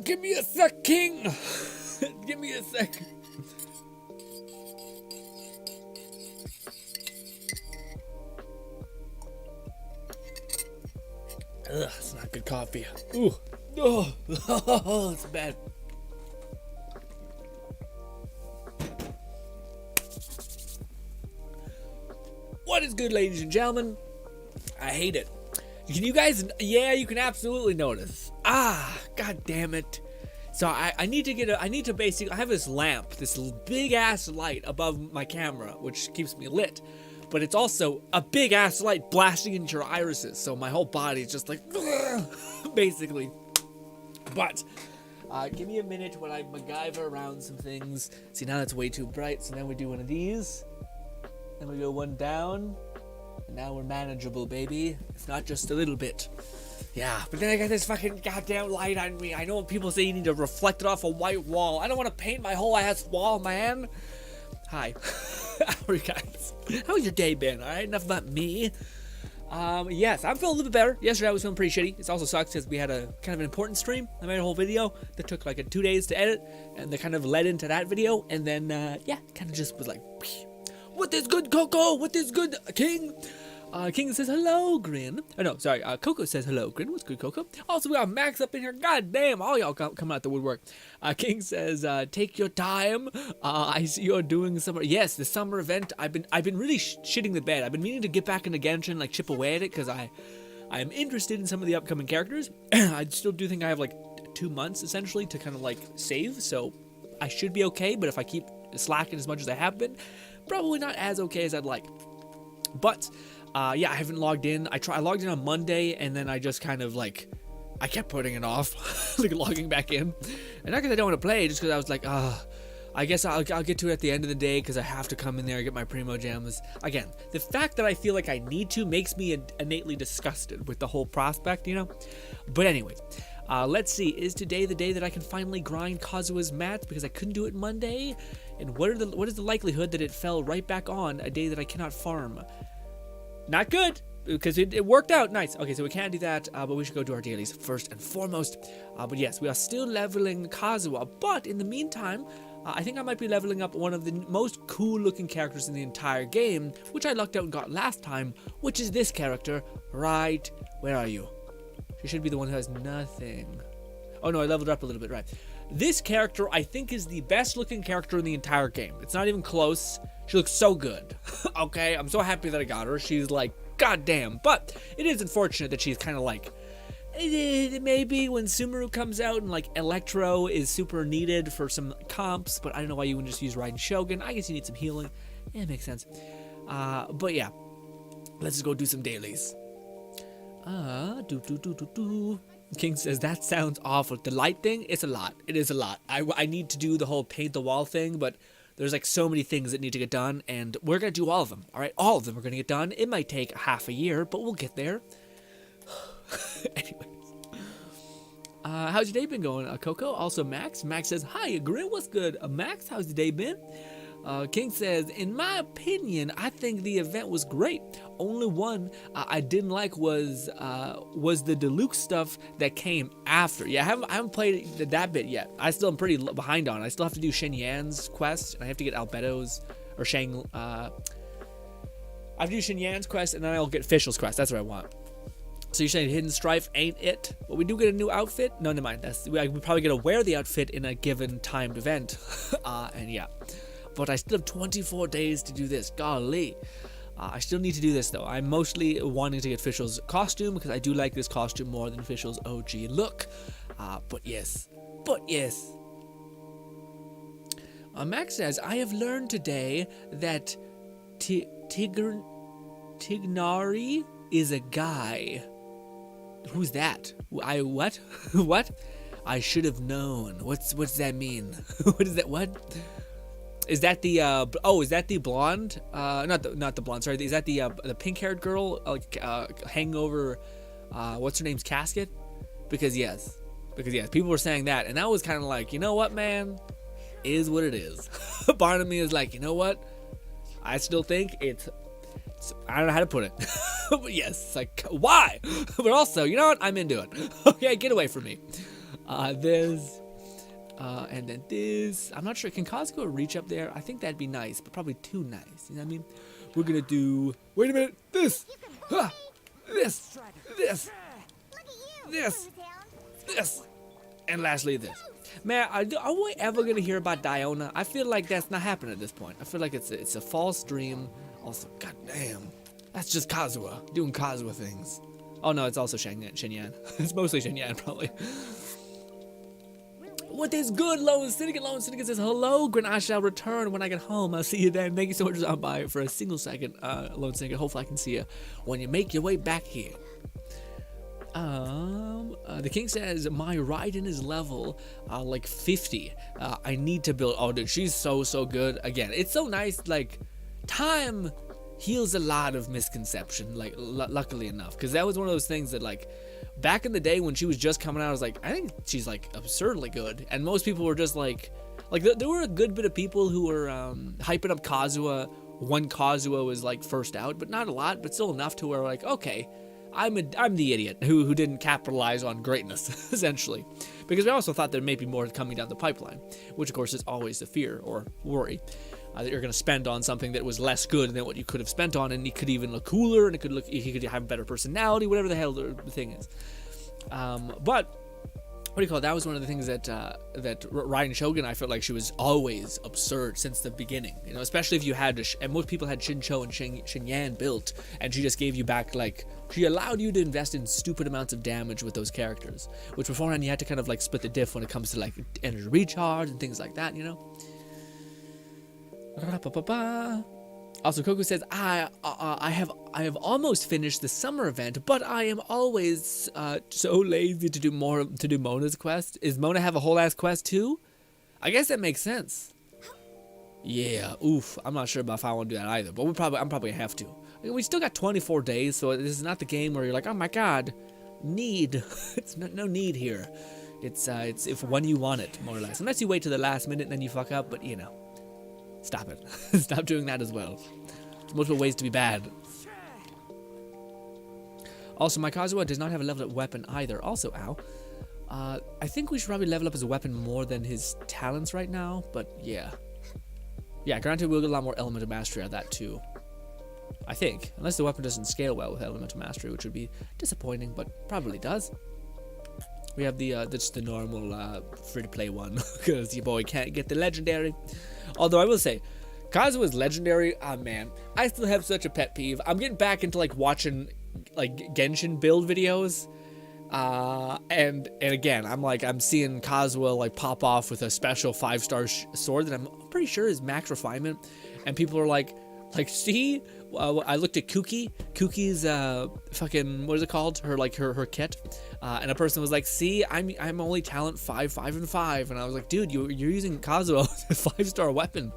give me a sec, King. Give me a sec. Ugh, it's not good coffee. Ooh. Oh, it's bad. What is good, ladies and gentlemen? I hate it. Can you guys? Yeah, you can absolutely notice. God damn it. So I need to basically, I have this lamp, this big ass light above my camera, which keeps me lit. But it's also a big ass light blasting into your irises. So my whole body is just like, basically. But give me a minute when I MacGyver around some things. See, now that's way too bright. So then we do one of these. Then we go one down. And now we're manageable, baby. It's not just a little bit. Yeah, but then I got this fucking goddamn light on me. I know people say you need to reflect it off a white wall. I don't want to paint my whole ass wall, man. Hi. How are you guys? How's your day been? Alright, enough about me. Yes, I'm feeling a little bit better. Yesterday I was feeling pretty shitty. It also sucks because we had a kind of an important stream. I made a whole video that took like 2 days to edit, and that kind of led into that video, and then, yeah, kind of just was like, what is good, Coco? What is good, King? King says hello, Grin. Oh no, sorry. Coco says hello, Grin. What's good, Coco? Also, we got Max up in here. God damn, all y'all coming out the woodwork. King says, take your time. I see you're doing summer. Yes, the summer event. I've been really shitting the bed. I've been meaning to get back into Genshin, like chip away at it, because I am interested in some of the upcoming characters. I still do think I have like 2 months essentially to kind of like save, so I should be okay. But if I keep slacking as much as I have been, probably not as okay as I'd like. But yeah, I haven't logged in. I logged in on Monday, and then I just kind of like, I kept putting it off, like logging back in. And not because I don't want to play, just because I was like, I guess I'll get to it at the end of the day because I have to come in there and get my Primo Gems. Again, the fact that I feel like I need to makes me innately disgusted with the whole prospect, you know? But anyways, let's see. Is today the day that I can finally grind Kazuha's mats because I couldn't do it Monday? And what is the likelihood that it fell right back on a day that I cannot farm? Not good, because it worked out nice. Okay, so we can't do that, but we should go do our dailies first and foremost. But yes, we are still leveling Kazuha, but in the meantime, I think I might be leveling up one of the most cool-looking characters in the entire game, which I lucked out and got last time, which is this character, right? Where are you? She should be the one who has nothing. Oh no, I leveled her up a little bit, right. This character, I think, is the best-looking character in the entire game. It's not even close. She looks so good. Okay, I'm so happy that I got her. She's like, goddamn. But it is unfortunate that she's kind of like, maybe when Sumeru comes out and like Electro is super needed for some comps, but I don't know why you wouldn't just use Raiden Shogun. I guess you need some healing. Yeah, it makes sense. But yeah, let's just go do some dailies. King says, that sounds awful. The light thing, it's a lot. It is a lot. I need to do the whole paint the wall thing, but there's like so many things that need to get done, and we're going to do all of them, all right? All of them are going to get done. It might take half a year, but we'll get there. Anyways. How's your day been going, Coco? Also, Max. Max says, hi, Grin, what's good? Max, how's your day been? King says, in my opinion, I think the event was great. Only one I didn't like was the Deluxe stuff that came after. Yeah, I haven't played that bit yet. I still am pretty behind on it. I still have to do Shen Yan's quest, and I have to get Albedo's, or Shang, I have to do Shen Yan's quest, and then I'll get Fischl's quest. That's what I want. So you're saying Hidden Strife ain't it? But we do get a new outfit? No, never mind. We probably get to wear the outfit in a given timed event. And yeah. But I still have 24 days to do this. Golly. I still need to do this, though. I'm mostly wanting to get Fischl's costume, because I do like this costume more than Fischl's OG look. But yes. Max says, I have learned today that Tignari is a guy. Who's that? What? What? I should have known. What's that mean? What is that? What? Is that the is that the blonde? Not the blonde, sorry. Is that the pink-haired girl hanging over what's her name's casket? Because yes, people were saying that, and that was kind of like, you know what, man? Is what it is. Part of me is like, you know what? I still think it's I don't know how to put it. But yes, it's like, why? But also, you know what? I'm into it. Okay, get away from me. This. And then this. I'm not sure. Can Kazuko reach up there? I think that'd be nice, but probably too nice. You know what I mean? We're gonna do. Wait a minute. This. Huh, this. This. This. This. And lastly, this. Man, are we ever gonna hear about Diona? I feel like that's not happening at this point. I feel like it's a false dream. Also, goddamn, that's just Kazuha doing Kazuha things. Oh no, it's also Shinyan. It's mostly Shinyan, probably. What is good, Lone Syndicate? Lone Syndicate says, hello, Grin, I shall return when I get home. I'll see you then. Thank you so much for stopping by for a single second, Lone Syndicate. Hopefully I can see you when you make your way back here. The king says, my Raiden is level, like 50. I need to build, oh dude, she's so good. Again, it's so nice, like, time heals a lot of misconception, like, luckily enough. Because that was one of those things that, like, back in the day when she was just coming out, I was like, I think she's, like, absurdly good. And most people were just, like there were a good bit of people who were, hyping up Kazuha when Kazuha was, like, first out. But not a lot, but still enough to where, like, okay, I'm the idiot who didn't capitalize on greatness, essentially. Because we also thought there may be more coming down the pipeline, which, of course, is always the fear or worry. That you're going to spend on something that was less good than what you could have spent on, and he could even look cooler, and he could have a better personality, whatever the hell the thing is. But what do you call it? That was one of the things that Raiden Shogun, I felt like she was always absurd since the beginning. You know, especially if you had and most people had Shincho and Shinyan built, and she just gave you back, like, she allowed you to invest in stupid amounts of damage with those characters, which beforehand you had to kind of like split the diff when it comes to like energy recharge and things like that, you know. Also, Coco says, I have almost finished the summer event, but I am always so lazy to do Mona's quest. Is Mona have a whole ass quest too? I guess that makes sense. Yeah, oof. I'm not sure about if I want to do that either, but I'm probably gonna have to. I mean, we still got 24 days, so this is not the game where you're like, oh my god, need. It's no need here. It's if when you want it, more or less. Unless you wait to the last minute and then you fuck up, but you know. Stop it. Stop doing that as well. There's multiple ways to be bad. Also, my Kazuha does not have a leveled up weapon either. Also, ow. I think we should probably level up his weapon more than his talents right now, but yeah. Yeah, granted we'll get a lot more elemental mastery out of that too. I think. Unless the weapon doesn't scale well with elemental mastery, which would be disappointing, but probably does. We have just the normal free-to-play one, because your boy can't get the legendary. Although I will say, Kazuha's legendary, man, I still have such a pet peeve. I'm getting back into like watching like Genshin build videos, and again, I'm seeing Kazuha like pop off with a special 5-star sword that I'm pretty sure is max refinement, and people are like, see, I looked at Kuki's fucking, what is it called? Her kit, and a person was like, see, I'm only talent 5, 5, and 5, and I was like, dude, you're using Kazuha with a 5-star weapon,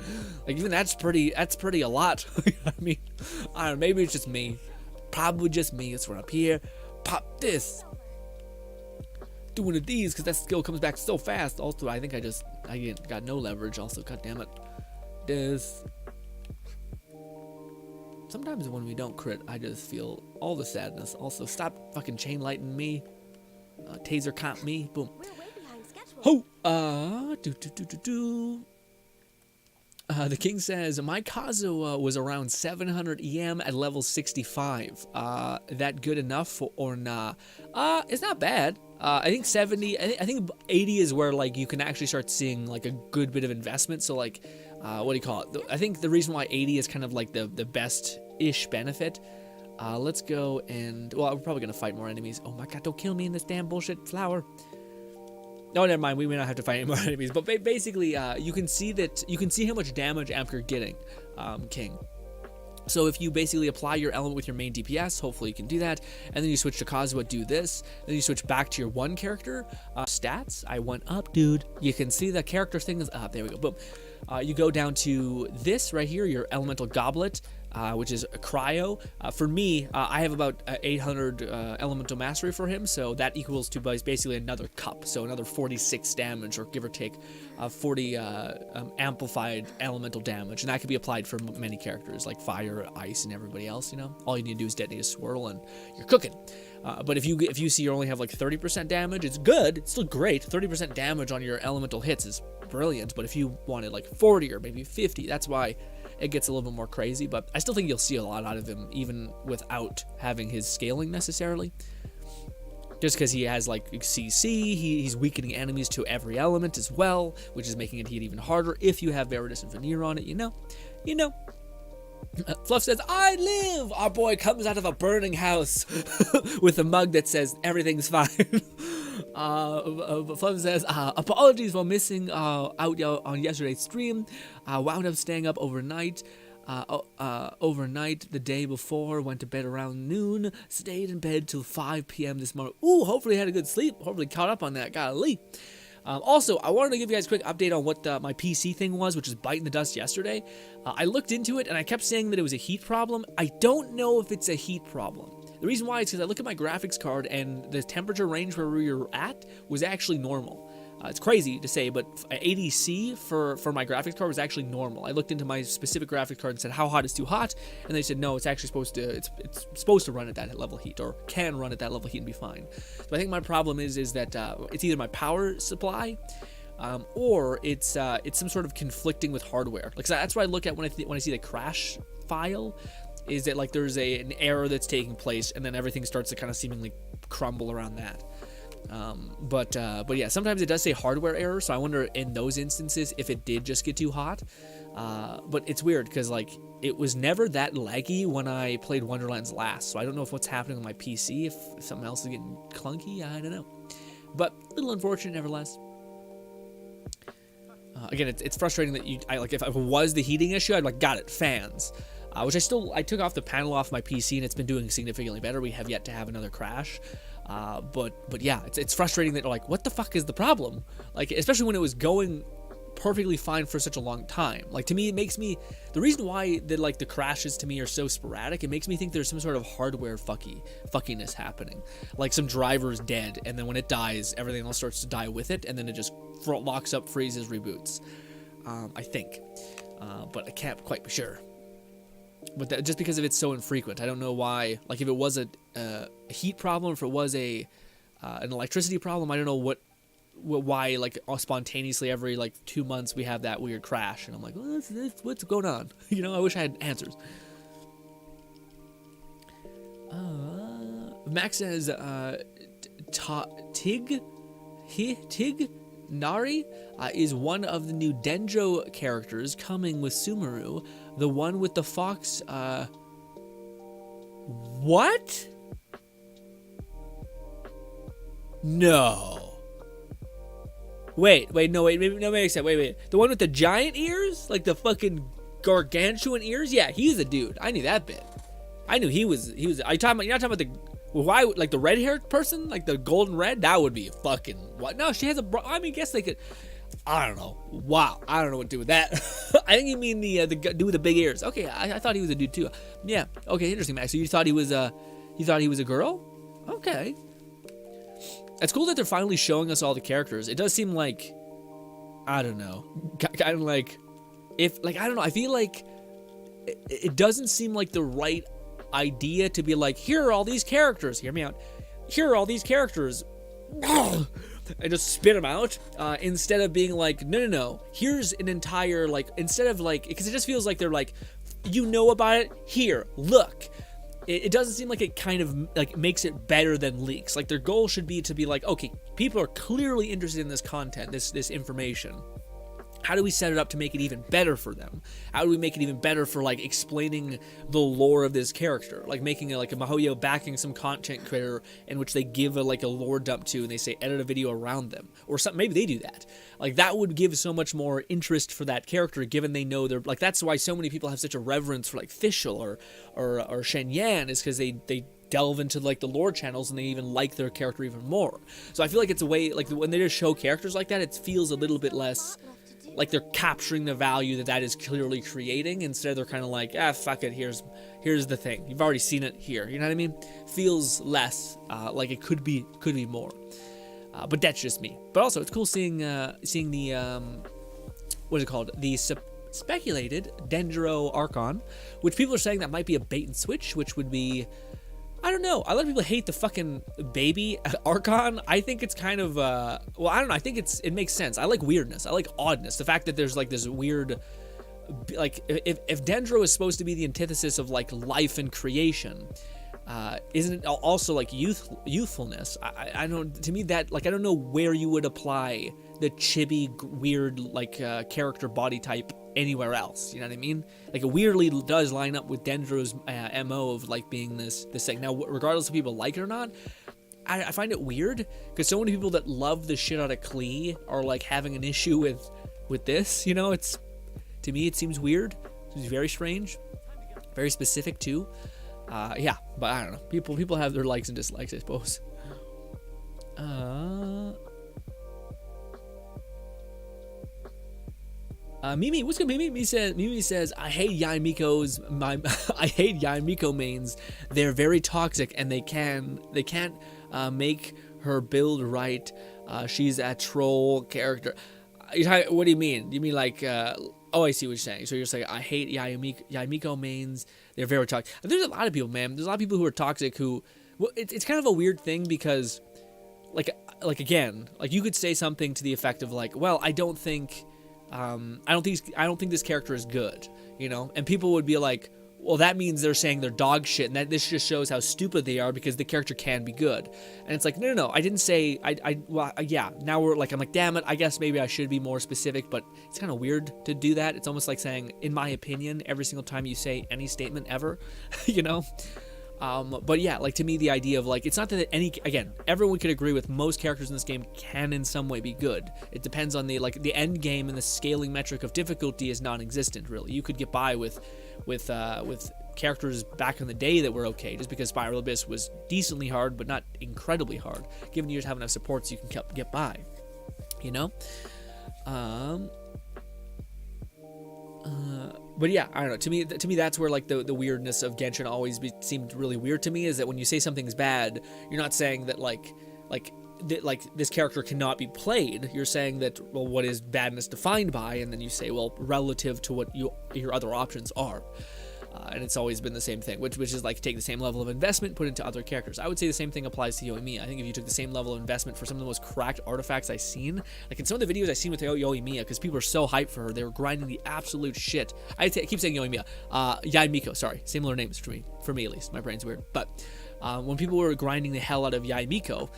like even that's pretty a lot. I mean, I don't know, maybe it's just me, probably just me. Let's run up here, pop this, do one of these because that skill comes back so fast. Also, I think I got no leverage. Also, god damn it, this. Sometimes when we don't crit, I just feel all the sadness. Also, stop fucking chain lighting me. Taser comp me. Boom. Ho! The king says, my Kazuha was around 700 EM at level 65. That good enough or nah? It's not bad. I think 70, I think 80 is where like you can actually start seeing like a good bit of investment. So like, what do you call it? I think the reason why 80 is kind of like the best-ish benefit. Let's go and, well, we're probably going to fight more enemies. Oh my god, don't kill me in this damn bullshit flower. No, never mind, we may not have to fight any more enemies. But basically, you can see how much damage after getting King. So if you basically apply your element with your main DPS, hopefully you can do that, and then you switch to Kazuha, do this, then you switch back to your one character. Stats, I went up, dude. You can see the character thing is up. There we go, boom. You go down to this right here, your elemental goblet, which is a cryo. For me, I have about 800 elemental mastery for him, so that equals to basically another cup, so another 46 damage, or give or take 40 amplified elemental damage, and that can be applied for many characters like fire, ice, and everybody else. You know, all you need to do is detonate a swirl, and you're cooking. But if you see you only have like 30% damage, it's good. It's still great. 30% damage on your elemental hits is brilliant. But if you wanted like 40 or maybe 50, that's why it gets a little bit more crazy. But I still think you'll see a lot out of him even without having his scaling necessarily. Just because he has like CC, he's weakening enemies to every element as well, which is making it hit even harder. If you have Veritas and Veneer on it, you know. Fluff says, I live! Our boy comes out of a burning house with a mug that says, everything's fine. Fluff says, apologies for missing out on yesterday's stream. Wound up staying up overnight. Overnight the day before, went to bed around noon, stayed in bed till 5 p.m. this morning. Ooh, hopefully had a good sleep. Hopefully caught up on that. Golly. Also, I wanted to give you guys a quick update on what my PC thing was, which is biting the dust yesterday. I looked into it, and I kept saying that it was a heat problem. I don't know if it's a heat problem. The reason why is because I look at my graphics card, and the temperature range where we were at was actually normal. It's crazy to say, but ADC for my graphics card was actually normal. I looked into my specific graphics card and said, how hot is too hot? And they said, no, it's actually supposed to run at that level heat, or can run at that level heat and be fine. So I think my problem is that it's either my power supply, or it's some sort of conflicting with hardware. Like, so that's what I look at when I see the crash file, is that like there's an error that's taking place, and then everything starts to kind of seemingly crumble around that. But yeah, sometimes it does say hardware error, so I wonder in those instances if it did just get too hot. But it's weird because like it was never that laggy when I played Wonderlands last, so I don't know if what's happening on my PC, if something else is getting clunky, I don't know. But a little unfortunate nevertheless. Again, it's frustrating that if it was the heating issue, I'd like, got it, fans. Which I took off the panel off my PC and it's been doing significantly better. We have yet to have another crash. But yeah, it's frustrating that like, what the fuck is the problem? Like, especially when it was going perfectly fine for such a long time. Like, to me, it makes me, the reason why the crashes to me are so sporadic, it makes me think there's some sort of hardware fuckiness happening. Like some driver's dead, and then when it dies, everything else starts to die with it, and then it just locks up, freezes, reboots. I think. But I can't quite be sure. But just because of it's so infrequent, I don't know why. Like, if it was a heat problem, if it was an electricity problem, I don't know why like spontaneously every like 2 months we have that weird crash, and I'm like, well, what's going on? You know, I wish I had answers. Max says, Tig Nari is one of the new Denjo characters coming with Sumeru, the one with the fox. What? No. Wait, the one with the giant ears? Like the fucking gargantuan ears? Yeah, he's a dude. I knew that bit. I knew he was, you're not talking about the, why, like the red-haired person? Like the golden red? That would be fucking, what? No, she has I mean, guess they could, I don't know. Wow, I don't know what to do with that. I think you mean the dude with the big ears. Okay, I thought he was a dude too. Yeah, okay, interesting, Max. So you thought he was a girl? Okay. It's cool that they're finally showing us all the characters. It does seem like, I don't know, kind of like, I don't know, I feel like it doesn't seem like the right idea to be like, here are all these characters, hear me out, here are all these characters, and just spit them out, instead of being like, no, here's an entire, like, instead of like, because it just feels like they're like, you know about it, here, look. It doesn't seem like it kind of like makes it better than leaks. Like, their goal should be to be like, okay, people are clearly interested in this content, this information. How do we set it up to make it even better for them? How do we make it even better for like explaining the lore of this character? Like making it like a Mahoyo backing some content creator in which they give a lore dump to, and they say edit a video around them or something. Maybe they do that. Like, that would give so much more interest for that character, given they know they're like, that's why so many people have such a reverence for like Fischl or Shen Yan, is because they delve into like the lore channels and they even like their character even more. So I feel like it's a way, like when they just show characters like that, it feels a little bit less like they're capturing the value that is clearly creating. Instead, they're kind of like, fuck it, here's the thing. You've already seen it here. You know what I mean? Feels less like it could be more. But that's just me. But also, it's cool seeing the what is it called? The speculated Dendro Archon, which people are saying that might be a bait and switch, which would be I don't know. A lot of people hate the fucking baby Archon. I think it's kind of, well, I don't know. I think it makes sense. I like weirdness. I like oddness. The fact that there's like this weird, like, if Dendro is supposed to be the antithesis of like life and creation, isn't it also like youthfulness? I don't, to me that, like, I don't know where you would apply the chibi weird like character body type anywhere else, you know what I mean? Like, it weirdly does line up with Dendro's MO of like being this thing. Now, regardless if people like it or not, I find it weird because so many people that love the shit out of Klee are like having an issue with this, you know? It's, to me, it seems weird. It's very strange, very specific too. Yeah, but I don't know. People have their likes and dislikes, I suppose. Mimi, what's good, Mimi? Mimi says, I hate Yae Miko's I hate Yae Miko mains. They're very toxic and they can't make her build right. She's a troll character. What do you mean? You mean like oh, I see what you're saying. So you're saying I hate Yae Miko mains. They're very toxic. There's a lot of people, man. There's a lot of people who are toxic who, well, it's kind of a weird thing because like again, like you could say something to the effect of like, well, I don't think this character is good, you know? And people would be like, well, that means they're saying they're dog shit, and that this just shows how stupid they are because the character can be good. And it's like, no, I didn't say, well, yeah, now we're like, I'm like, damn it, I guess maybe I should be more specific, but it's kind of weird to do that. It's almost like saying, in my opinion, every single time you say any statement ever, you know? But yeah, like to me, the idea of like, it's not that again, everyone could agree with most characters in this game can in some way be good. It depends on the end game, and the scaling metric of difficulty is non-existent really. You could get by with characters back in the day that were okay, just because Spiral Abyss was decently hard, but not incredibly hard. Given you just have enough supports, you can get by, you know? But yeah, I don't know. To me, that's where like the weirdness of Genshin always seemed really weird to me. Is that when you say something's bad, you're not saying that like this character cannot be played. You're saying that, well, what is badness defined by, and then you say, well, relative to what your other options are. And it's always been the same thing, which is like take the same level of investment, put into other characters. I would say the same thing applies to Yoimiya. I think if you took the same level of investment for some of the most cracked artifacts I've seen, like in some of the videos I've seen with Yoimiya, because people are so hyped for her, they were grinding the absolute shit. I keep saying Yoimiya, Yae Miko, sorry, similar names for me at least. My brain's weird, but when people were grinding the hell out of Yae Miko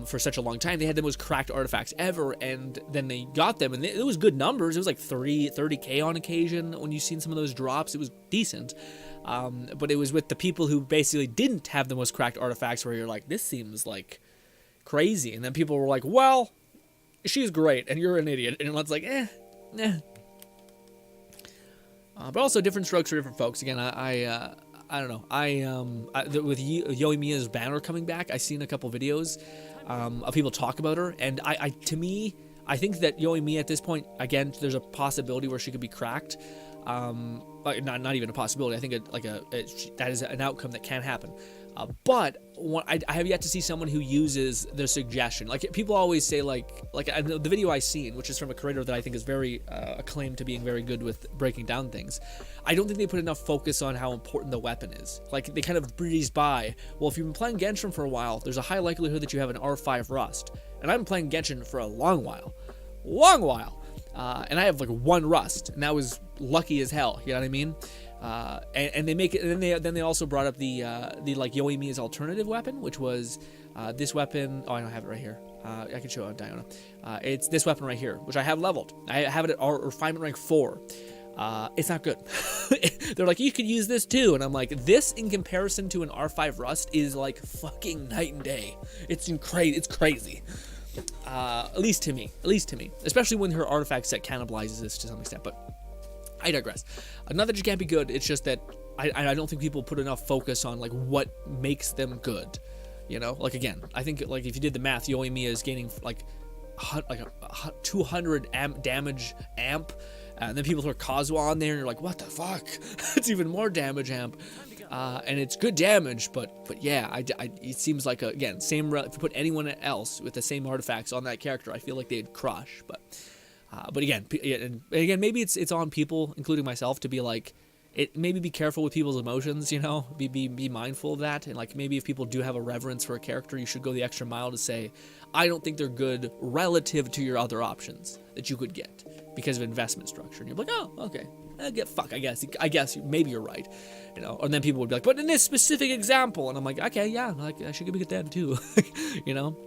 for such a long time, they had the most cracked artifacts ever, and then they got them, and it was good numbers. It was like 30k on occasion. When you've seen some of those drops, it was decent. But it was with the people who basically didn't have the most cracked artifacts where you're like, this seems like crazy. And then people were like, well, she's great, and you're an idiot. And it's like, eh. But also different strokes for different folks. Again, I don't know. With Yoimiya's banner coming back, I've seen a couple videos of people talk about her, and to me, I think that Yoimiya at this point, again, there's a possibility where she could be cracked. Not even a possibility. I think that is an outcome that can happen. But I have yet to see someone who uses their suggestion. Like people always say, like the video I seen, which is from a creator that I think is very acclaimed to being very good with breaking down things. I don't think they put enough focus on how important the weapon is. Like they kind of breeze by. Well, if you've been playing Genshin for a while, there's a high likelihood that you have an R5 Rust, and I've been playing Genshin for a long while. And I have like one Rust, and that was lucky as hell. You know what I mean? And they make it, and then they also brought up the like Yoimiya's alternative weapon, which was this weapon. Oh, I don't have it right here. I can show it on Diona. It's this weapon right here, which I have leveled. I have it at refinement rank 4. It's not good. They're like, you could use this too, and I'm like, this in comparison to an R5 Rust is like fucking night and day. It's crazy. At least to me, especially when her artifact set cannibalizes this to some extent, but I digress. Not that you can't be good, it's just that I don't think people put enough focus on like what makes them good, you know? Like again, I think like if you did the math, Yoimiya is gaining like a 200 damage amp, and then people throw Kazuha on there and you're like, what the fuck? It's even more damage amp. And it's good damage, but yeah, it seems like again, if you put anyone else with the same artifacts on that character, I feel like they'd crush. But again, maybe it's on people, including myself, to be like, it maybe be careful with people's emotions, you know, be mindful of that. And like maybe if people do have a reverence for a character, you should go the extra mile to say, I don't think they're good relative to your other options that you could get because of investment structure. And you're like, oh, okay, I guess maybe you're right, you know. And then people would be like, but in this specific example, and I'm like, okay, yeah, like I should get that too, you know.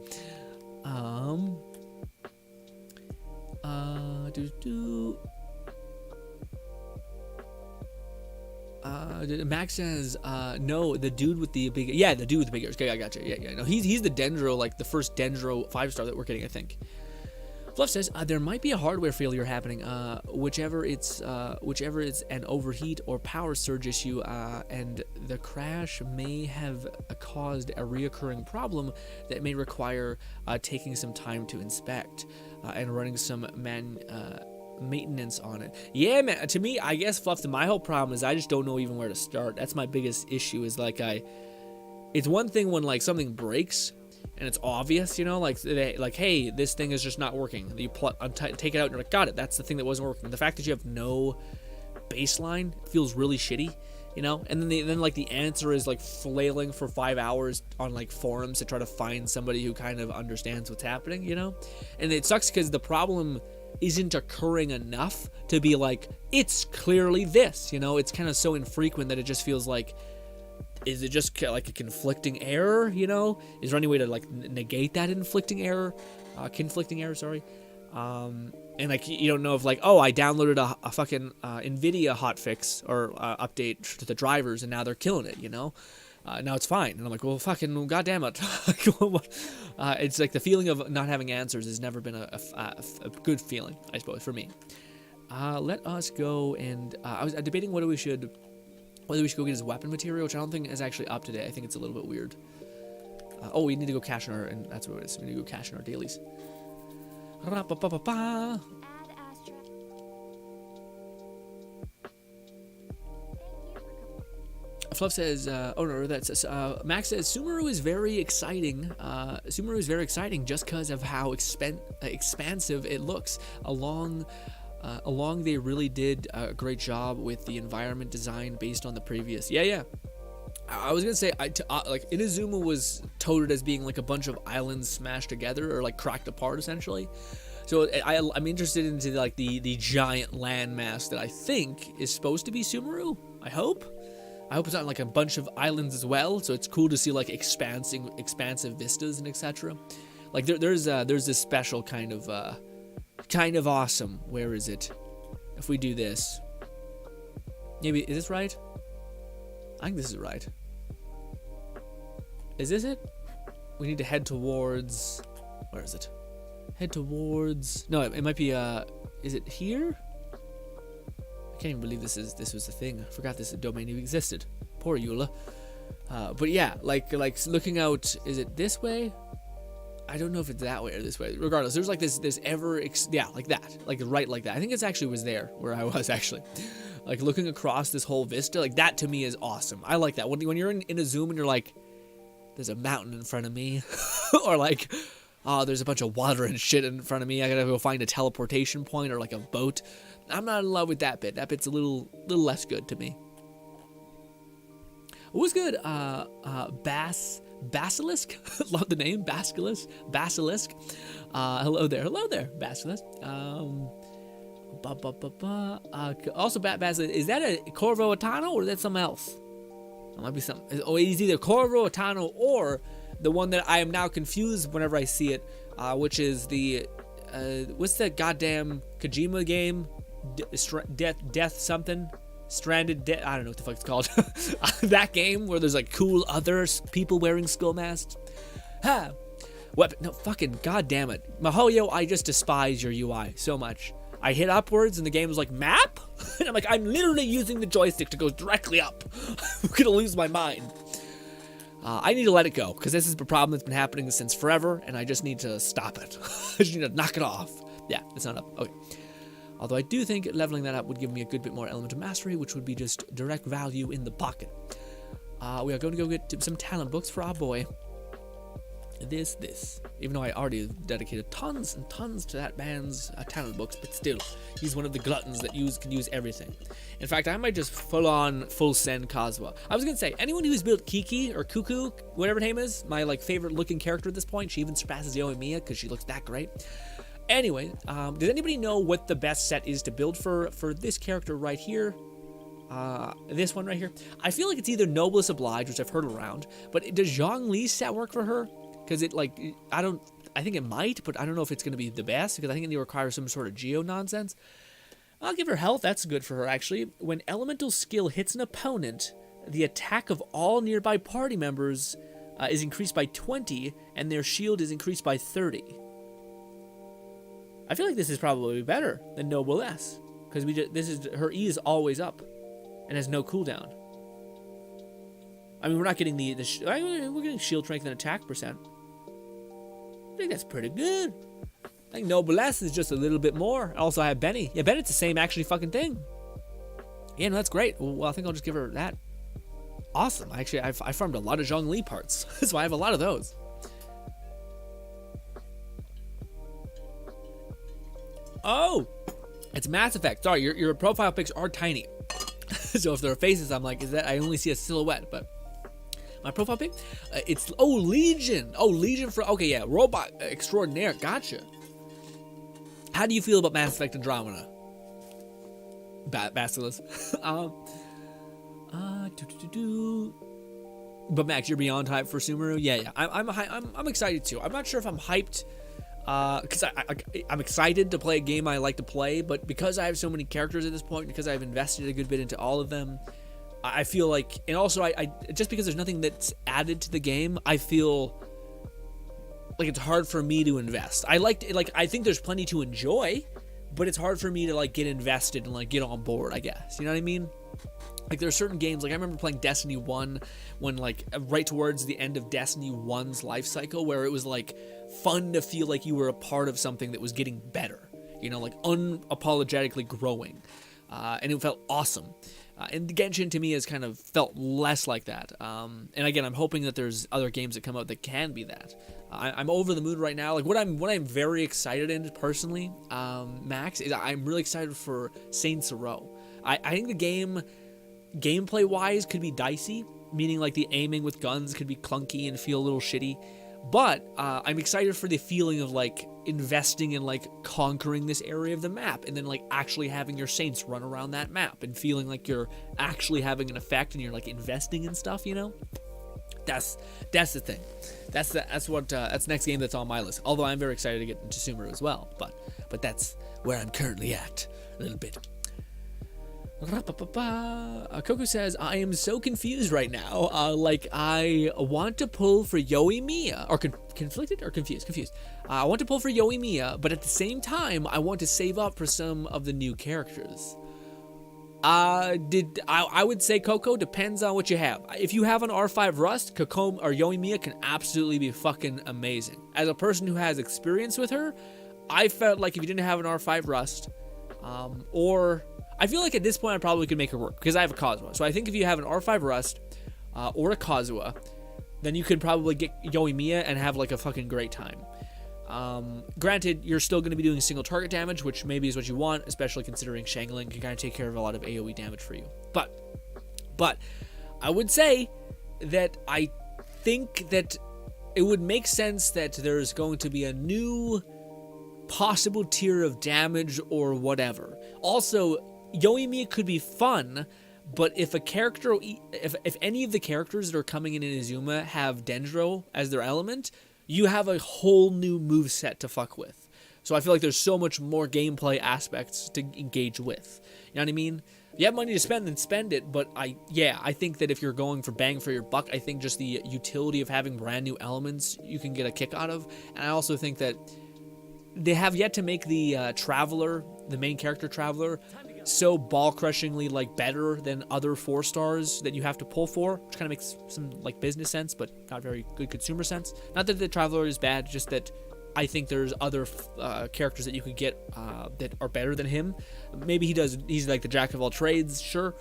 Max says, no, the dude with the big, yeah, the dude with the big ears. Okay, I got you. Yeah, no, he's the Dendro, like the first Dendro 5-star that we're getting, I think. Fluff says, there might be a hardware failure happening, whichever it's an overheat or power surge issue, and the crash may have caused a reoccurring problem that may require taking some time to inspect and running some maintenance on it. Yeah, man, to me, I guess, Fluff, my whole problem is I just don't know even where to start. That's my biggest issue, is like it's one thing when like something breaks and it's obvious, you know, like hey, this thing is just not working. You take it out and you're like, got it, that's the thing that wasn't working. The fact that you have no baseline feels really shitty, you know. And then like the answer is like flailing for 5 hours on like forums to try to find somebody who kind of understands what's happening, you know. And it sucks because the problem isn't occurring enough to be like, it's clearly this, you know. It's kind of so infrequent that it just feels like, is it just like a conflicting error, you know? Is there any way to like negate that conflicting error, sorry? And like you don't know if like, oh, I downloaded a fucking NVIDIA hotfix or update to the drivers and now they're killing it, you know? Now it's fine. And I'm like, well, fucking goddamn it. It's like the feeling of not having answers has never been a good feeling, I suppose, for me. Let us go and I was debating whether we should go get his weapon material, which I don't think is actually up to date. I think it's a little bit weird. Oh, we need to go cash in our, and that's what it is. We need to go cash in our dailies. Fluff says, oh no, that's Max says Sumeru is very exciting. Sumeru is very exciting just because of how expansive it looks. Along they really did a great job with the environment design based on the previous. Yeah. I was gonna say, like Inazuma was touted as being like a bunch of islands smashed together or like cracked apart essentially. So I'm interested into like the giant landmass that I think is supposed to be Sumeru. I hope it's not like a bunch of islands as well. So it's cool to see like expansive vistas and etc. Like there's this special kind of awesome. Where is it? If we do this, maybe, is this right? I think this is right. Is this it? We need to head towards, where is it? Head towards, no, it might be, is it here? I can't even believe this was a thing. I forgot this domain even existed. Poor Eula. But yeah, like looking out, is it this way? I don't know if it's that way or this way. Regardless, there's like this like that, like right like that. I think it's actually was there where I was actually, like looking across this whole vista. Like that to me is awesome. I like that when you're in a zoom and you're like, there's a mountain in front of me, or like, oh, there's a bunch of water and shit in front of me. I gotta go find a teleportation point or like a boat. I'm not in love with that bit. That bit's a little less good to me. What was good? Basilisk. Love the name. Basilisk. Hello there, Basilisk. Also, Basilisk, is that a Corvo Atano or is that something else? It might be something. Oh, it's either Corvo Atano or the one that I am now confused whenever I see it, which is the what's that goddamn Kojima game? Death something. Stranded Death. I don't know what the fuck it's called. That game where there's like cool other people wearing skull masks. Ha! Weapon. No, fucking goddamn it. Mahoyo, I just despise your UI so much. I hit upwards and the game was like, map? And I'm like, I'm literally using the joystick to go directly up. I'm gonna lose my mind. I need to let it go because this is a problem that's been happening since forever and I just need to stop it. I just need to knock it off. Yeah, it's not up. Okay. Although I do think leveling that up would give me a good bit more element of mastery, which would be just direct value in the pocket. We are going to go get some talent books for our boy. this. Even though I already dedicated tons and tons to that man's talent books, but still, he's one of the gluttons that can use everything. In fact, I might just full send Kazuha. I was gonna say, anyone who's built Kiki or Cuckoo, whatever her name is, my like favorite looking character at this point, she even surpasses Yoimiya because she looks that great. Anyway, does anybody know what the best set is to build for this character right here? This one right here. I feel like it's either Noblesse Oblige, which I've heard around, but does Zhongli's set work for her? Because it like, I think it might, but I don't know if it's going to be the best, because I think it requires some sort of geo nonsense. I'll give her health. That's good for her, actually. When elemental skill hits an opponent, the attack of all nearby party members is increased by 20, and their shield is increased by 30. I feel like this is probably better than Noblesse, because her E is always up and has no cooldown. I mean, we're not getting we're getting shield strength and attack percent. I think that's pretty good. I think Noblesse is just a little bit more. Also, I have Benny. Yeah, Bennett's the same actually fucking thing. Yeah, no, that's great. Well, I think I'll just give her that. Awesome. Actually, I farmed a lot of Zhongli parts, so I have a lot of those. Oh, it's Mass Effect. Sorry, your profile pics are tiny. So if there are faces, I'm like, I only see a silhouette, but my profile pic, it's, Legion. Oh, Legion okay, yeah, Robot Extraordinaire, gotcha. How do you feel about Mass Effect Andromeda? Basilisk. But Max, you're beyond hyped for Sumeru? Yeah. I'm excited too. I'm not sure if I'm hyped, because I'm excited to play a game I like to play, but because I have so many characters at this point, because I've invested a good bit into all of them, I feel like, and also I just because there's nothing that's added to the game, I feel like it's hard for me to invest. I think there's plenty to enjoy, but it's hard for me to like get invested and like get on board, I guess. You know what I mean? Like there are certain games, like I remember playing Destiny 1 when like right towards the end of Destiny 1's life cycle, where it was like fun to feel like you were a part of something that was getting better, you know, like unapologetically growing, and it felt awesome. And Genshin to me has kind of felt less like that. And again, I'm hoping that there's other games that come out that can be that. I'm over the moon right now. Like what I'm very excited in personally, Max, is I'm really excited for Saints Row. I think the game, gameplay wise, could be dicey, meaning like the aiming with guns could be clunky and feel a little shitty. But I'm excited for the feeling of like investing in like conquering this area of the map, and then like actually having your Saints run around that map and feeling like you're actually having an effect and you're like investing in stuff, you know? That's the thing. That's the next game that's on my list. Although I'm very excited to get into Sumeru as well, but that's where I'm currently at a little bit. Coco says, I am so confused right now. Like, I want to pull for Yoimiya. Or conflicted or confused? Confused. I want to pull for Yoimiya, but at the same time, I want to save up for some of the new characters. I would say, Coco, depends on what you have. If you have an R5 Rust, Kokomi or Yoimiya can absolutely be fucking amazing. As a person who has experience with her, I felt like if you didn't have an R5 Rust, or I feel like at this point I probably could make her work because I have a Kazuha. So I think if you have an R5 Rust or a Kazuha, then you could probably get Yoimiya and have like a fucking great time. Granted, you're still going to be doing single target damage, which maybe is what you want, especially considering Shangling can kind of take care of a lot of AoE damage for you. But I would say that I think that it would make sense that there's going to be a new possible tier of damage or whatever. Also, Yoimiya could be fun, but if a character, if any of the characters that are coming in Inazuma have Dendro as their element, you have a whole new moveset to fuck with. So I feel like there's so much more gameplay aspects to engage with. You know what I mean? If you have money to spend, then spend it. But I think that if you're going for bang for your buck, I think just the utility of having brand new elements you can get a kick out of. And I also think that they have yet to make the Traveler, the main character Traveler, so ball-crushingly like better than other 4 stars that you have to pull for, which kind of makes some like business sense, but not very good consumer sense. Not that the Traveler is bad, just that I think there's other characters that you could get that are better than him. Maybe he's like the jack of all trades, sure.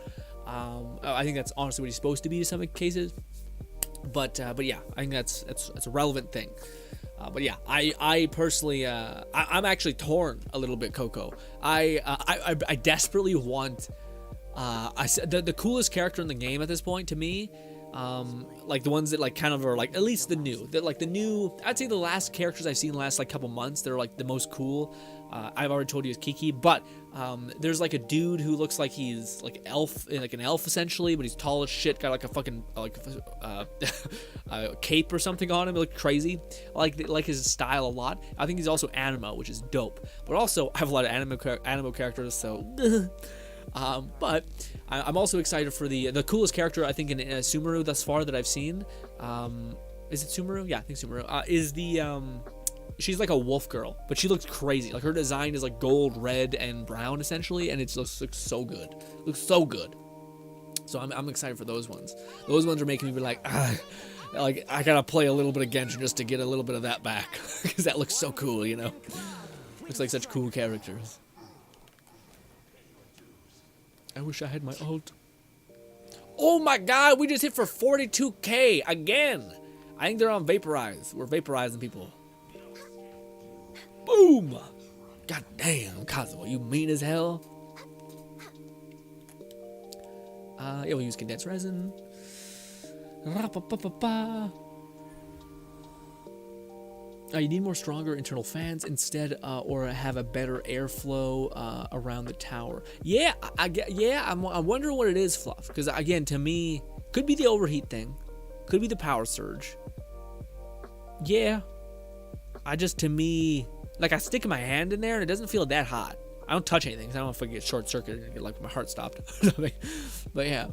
I think that's honestly what he's supposed to be in some cases. But yeah, I think that's a relevant thing. But yeah, I personally, I'm actually torn a little bit, Coco. I desperately want, the coolest character in the game at this point to me, like the ones that like kind of are like at least the new, I'd say the last characters I've seen in the last like couple months, they're like the most cool. I've already told you is Kiki, but there's like a dude who looks like he's like an elf essentially, but he's tall as shit, got like a fucking a cape or something on him. It looked crazy. I like his style a lot. I think he's also animo, which is dope. But also I have a lot of animo characters, so. But I'm also excited for the coolest character I think in Sumeru thus far that I've seen. Is it Sumeru? Yeah, I think Sumeru. Is the she's like a wolf girl, but she looks crazy. Like her design is like gold, red, and brown essentially, and it looks so good. Looks so good. So I'm excited for those ones. Those ones are making me be like, like I gotta play a little bit of Genshin just to get a little bit of that back, because that looks so cool, you know. Looks like such cool characters. I wish I had my ult. Oh my god, we just hit for 42k again. I think they're on Vaporize. We're vaporizing people. Boom! God damn, Kazuo, you mean as hell. Yeah, we'll use condensed resin. You need more stronger internal fans instead, or have a better airflow around the tower. Yeah, I'm wondering what it is, Fluff. Because again, to me, could be the overheat thing, could be the power surge. Yeah, to me, like I stick my hand in there and it doesn't feel that hot. I don't touch anything, 'cause I don't know if I get short circuited and get like my heart stopped. But yeah.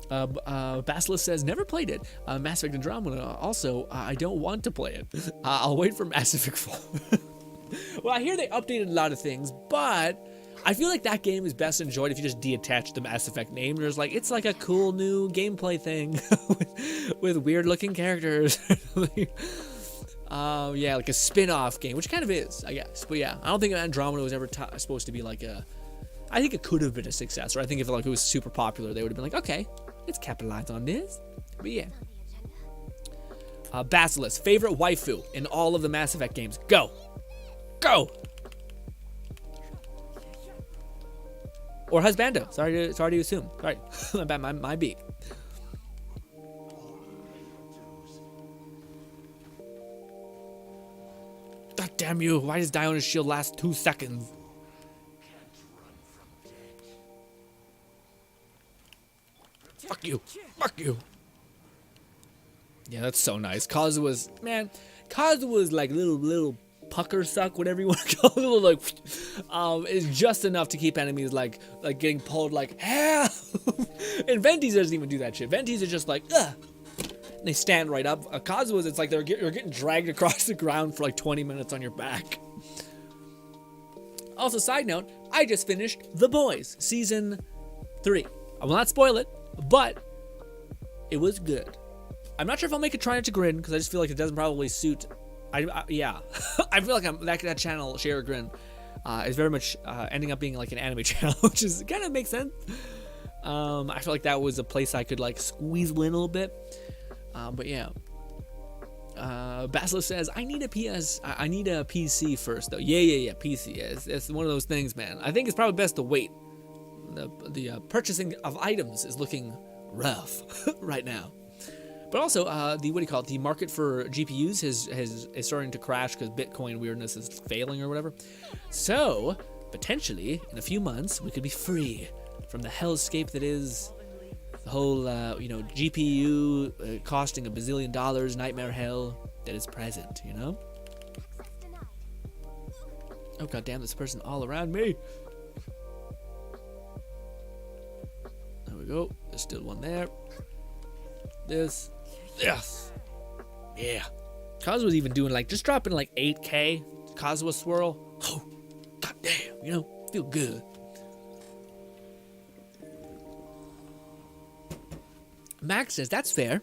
Basilisk says, never played it. Mass Effect Andromeda, also, I don't want to play it. I'll wait for Mass Effect 4. Well, I hear they updated a lot of things, but I feel like that game is best enjoyed if you just detach the Mass Effect name. There's like, it's like a cool new gameplay thing with weird looking characters. Yeah, like a spin-off game, which kind of is, I guess. But yeah, I don't think Andromeda was ever supposed to be like I think it could have been a success, or I think if like it was super popular, they would have been like, okay, let's capitalize on this. But yeah. Basilisk, favorite waifu in all of the Mass Effect games. Go! Go! Or husbando. Sorry to assume. Sorry. my beak. God damn you. Why does Diona's shield last 2 seconds? Fuck you. Fuck you. Yeah, that's so nice. Kazua's like little pucker suck, whatever you want to call it. Little like, is just enough to keep enemies like getting pulled like, help! And Venti's doesn't even do that shit. Venti's are just like, ugh. And they stand right up. Kazua's, it's like you're getting dragged across the ground for like 20 minutes on your back. Also, side note, I just finished The Boys, Season 3. I will not spoil it, but it was good. I'm not sure if I'll make a try to GRINN, because I just feel like it doesn't probably suit. Yeah. I feel like that channel, Share GRINN, is very much ending up being like an anime channel, which is kind of makes sense. I feel like that was a place I could like squeeze in a little bit. But yeah. Basilisk says, I need a PC first though. Yeah, PC. It's one of those things, man. I think it's probably best to wait. The purchasing of items is looking rough right now. But also, the market for GPUs is starting to crash because Bitcoin weirdness is failing or whatever. So, potentially, in a few months, we could be free from the hellscape that is the whole, GPU costing $1 bazillion nightmare hell that is present, you know? Oh, goddamn, this person all around me. There we go. There's still one there. This. Yes. Yeah. Kazua's even doing like, just dropping like 8K. Kazuha swirl. Oh, goddamn, feel good. Max says, that's fair.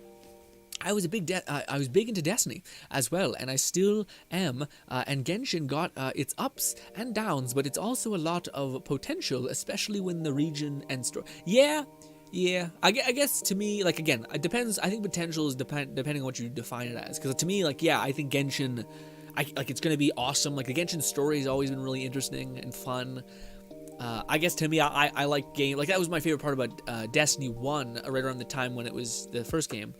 I was big into Destiny as well, and I still am. And Genshin got its ups and downs, but it's also a lot of potential, especially when the region and story. Yeah, Yeah, I guess to me, like, again, it depends. I think potential is depending on what you define it as. Because to me, like, yeah, I think Genshin, like, it's gonna be awesome. Like, the Genshin story has always been really interesting and fun. I guess to me, I like game, like, that was my favorite part about Destiny 1, right around the time when it was the first game,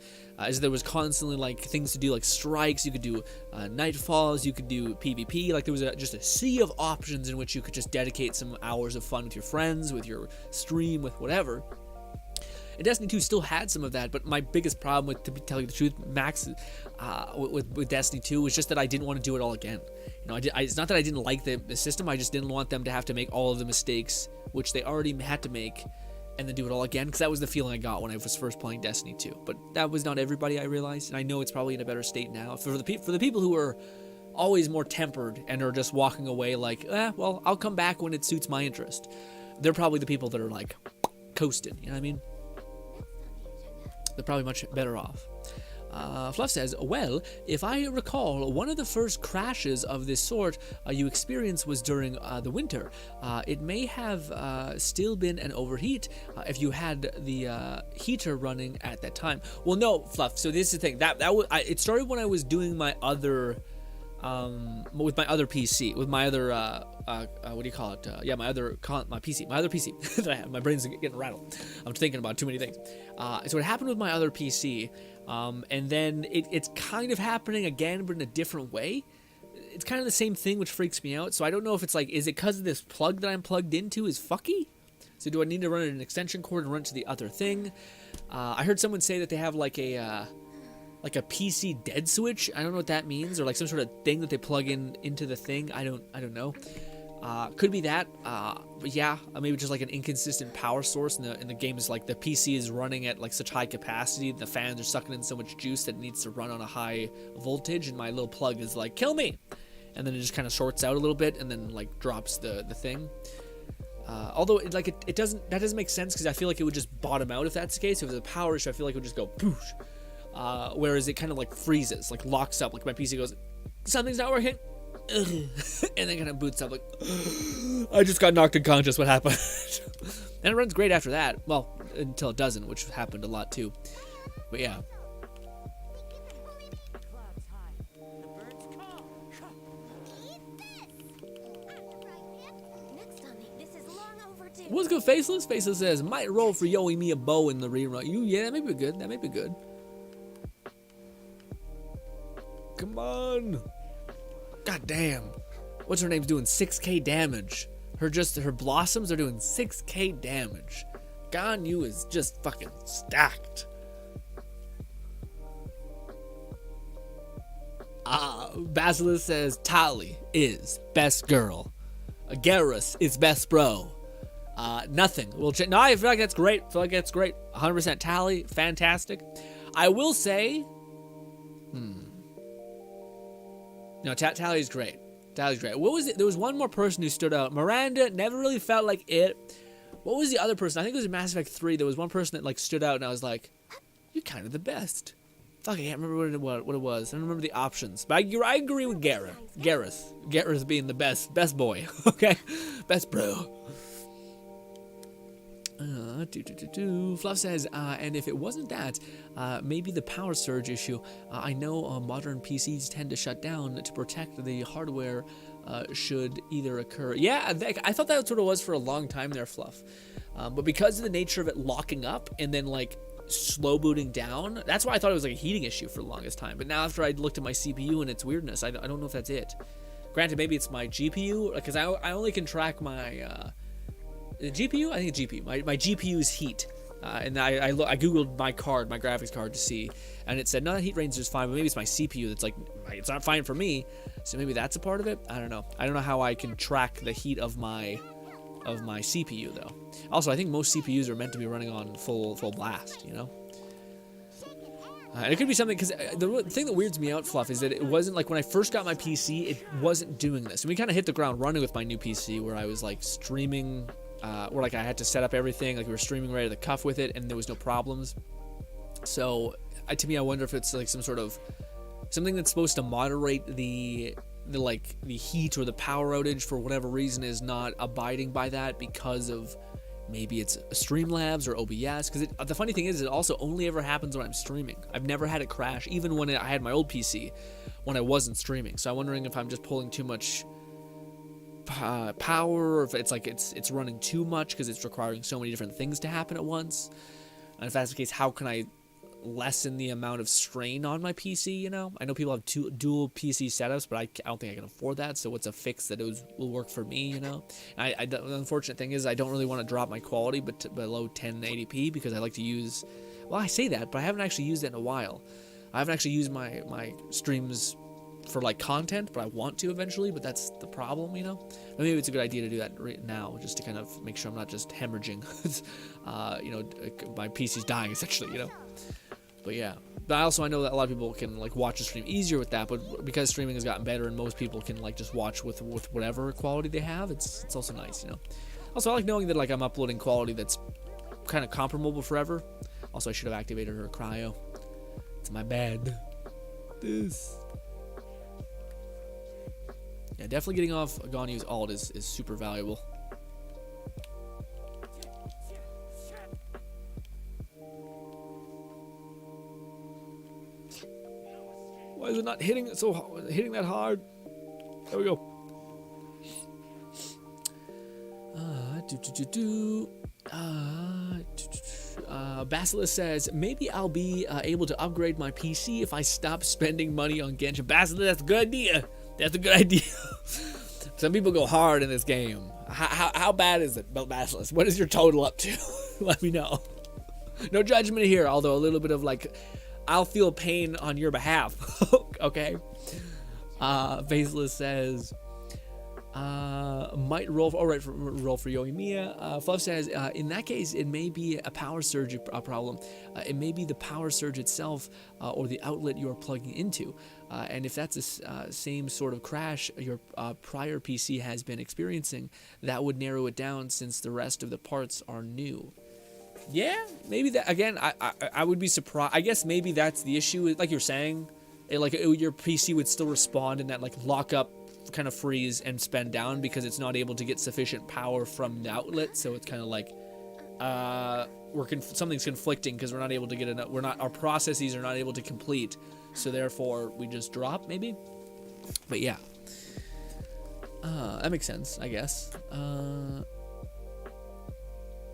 is there was constantly, like, things to do, like strikes, you could do nightfalls, you could do PvP, like, there was just a sea of options in which you could just dedicate some hours of fun with your friends, with your stream, with whatever. And Destiny 2 still had some of that, but my biggest problem with, to tell you the truth, Max, with Destiny 2 was just that I didn't want to do it all again. You know, it's not that I didn't like the system, I just didn't want them to have to make all of the mistakes, which they already had to make, and then do it all again, because that was the feeling I got when I was first playing Destiny 2. But that was not everybody, I realized, and I know it's probably in a better state now. For the people who are always more tempered and are just walking away like, well, I'll come back when it suits my interest, they're probably the people that are, like, coasting, you know what I mean? They're probably much better off. Fluff says, well, if I recall, one of the first crashes of this sort you experienced was during the winter. It may have still been an overheat if you had the heater running at that time. Well, no, Fluff. So this is the thing. It started when I was doing my other with my other PC, with my other what do you call it? My other PC that I have. My brain's getting rattled. I'm thinking about too many things. So it happened with my other PC, and then it's kind of happening again, but in a different way. It's kind of the same thing, which freaks me out. So I don't know if it's like, is it because of this plug that I'm plugged into is fucky? So do I need to run an extension cord and run to the other thing? I heard someone say that they have like a PC dead switch. I don't know what that means, or like some sort of thing that they plug into the thing. I don't know. Could be that. But yeah, maybe just like an inconsistent power source, and the game is like the PC is running at like such high capacity, the fans are sucking in so much juice that it needs to run on a high voltage, and my little plug is like, kill me, and then it just kind of shorts out a little bit, and then like drops the thing. Although it doesn't make sense, because I feel like it would just bottom out if that's the case. If it was a power issue, I feel like it would just go poosh. Whereas it kind of like freezes, like locks up, like my PC goes, something's not working. And then kind of boots up like, I just got knocked unconscious, what happened? And it runs great after that. Well, until it doesn't, which happened a lot too. But yeah. What's good, Faceless? Faceless says, might roll for Yoey me a bow in the rerun. Yeah, that may be good. That may be good. Come on. God damn. What's her name's doing 6k damage. Her blossoms are doing 6k damage. Ganyu is just fucking stacked. Basilisk says Tali is best girl. Garrus is best bro. Nothing. No, I feel like that's great. 100% Tali, fantastic. I will say, no, Tally's great. Tally's great. What was it? There was one more person who stood out. Miranda never really felt like it. What was the other person? I think it was in Mass Effect 3. There was one person that like stood out, and I was like, you're kind of the best. Fuck, I can't remember what it was. I don't remember the options. But I agree with Garrus being the best boy. Okay? Best bro. Fluff says, and if it wasn't that, maybe the power surge issue. I know modern PCs tend to shut down to protect the hardware should either occur. Yeah, I thought that sort of was for a long time there, Fluff. But because of the nature of it locking up and then like slow booting down, that's why I thought it was like a heating issue for the longest time. But now after I looked at my CPU and its weirdness, I don't know if that's it. Granted, maybe it's my GPU, because I only can track my... the GPU? I think it's GPU. My GPU's heat. And I googled my graphics card to see, and it said, no, that heat range is fine, but maybe it's my CPU that's like, it's not fine for me, so maybe that's a part of it? I don't know. I don't know how I can track the heat of my CPU, though. Also, I think most CPUs are meant to be running on full blast, you know? And it could be something, because the thing that weirds me out, Fluff, is that it wasn't like when I first got my PC, it wasn't doing this. And we kind of hit the ground running with my new PC, where I was like streaming... where like I had to set up everything, like we were streaming right at the cuff with it, and there was no problems. So to me, I wonder if it's like some sort of something that's supposed to moderate the heat or the power outage for whatever reason is not abiding by that because of Maybe it's Streamlabs or OBS, because the funny thing is, it also only ever happens when I'm streaming. I've never had it crash, even when I had my old PC, when I wasn't streaming. So I'm wondering if I'm just pulling too much power, or if it's like it's running too much because it's requiring so many different things to happen at once. And if that's the case, how can I lessen the amount of strain on my PC, you know? I know people have dual PC setups, but I don't think I can afford that, so what's a fix that will work for me, you know? And the unfortunate thing is I don't really want to drop my quality below 1080p, because I like to use, well, I say that, but I haven't actually used it in a while. I haven't actually used my streams for like content, but I want to eventually, but that's the problem, you know? Maybe it's a good idea to do that right now, just to kind of make sure I'm not just hemorrhaging, you know, my PC's dying essentially, you know? But yeah, but I know that a lot of people can like watch the stream easier with that, but because streaming has gotten better and most people can like just watch with whatever quality they have, it's also nice, you know? Also, I like knowing that like I'm uploading quality that's kind of comparable forever. Also, I should have activated her cryo. It's my bad. Yeah, definitely getting off Ganyu's ult is super valuable. Why is it not hitting that hard? There we go. Basilisk says, maybe I'll be able to upgrade my PC if I stop spending money on Genshin. Basilisk, that's a good idea. That's a good idea. Some people go hard in this game. How bad is it, Basilisk? What is your total up to? Let me know. No judgment here, although a little bit of like, I'll feel pain on your behalf. Okay. Basilisk says, might roll. All right, roll for Yoimiya. Fluff says, in that case, it may be a power surge problem. It may be the power surge itself, or the outlet you are plugging into. And if that's the same sort of crash your prior PC has been experiencing, that would narrow it down, since the rest of the parts are new. Yeah, maybe that. Again, I would be surprised. I guess maybe that's the issue. Like you're saying, your PC would still respond in that like lockup kind of freeze and spend down, because it's not able to get sufficient power from the outlet. So it's kind of like something's conflicting, because we're not able to get enough. Our processes are not able to complete. So therefore we just drop, maybe. But yeah, that makes sense, I guess.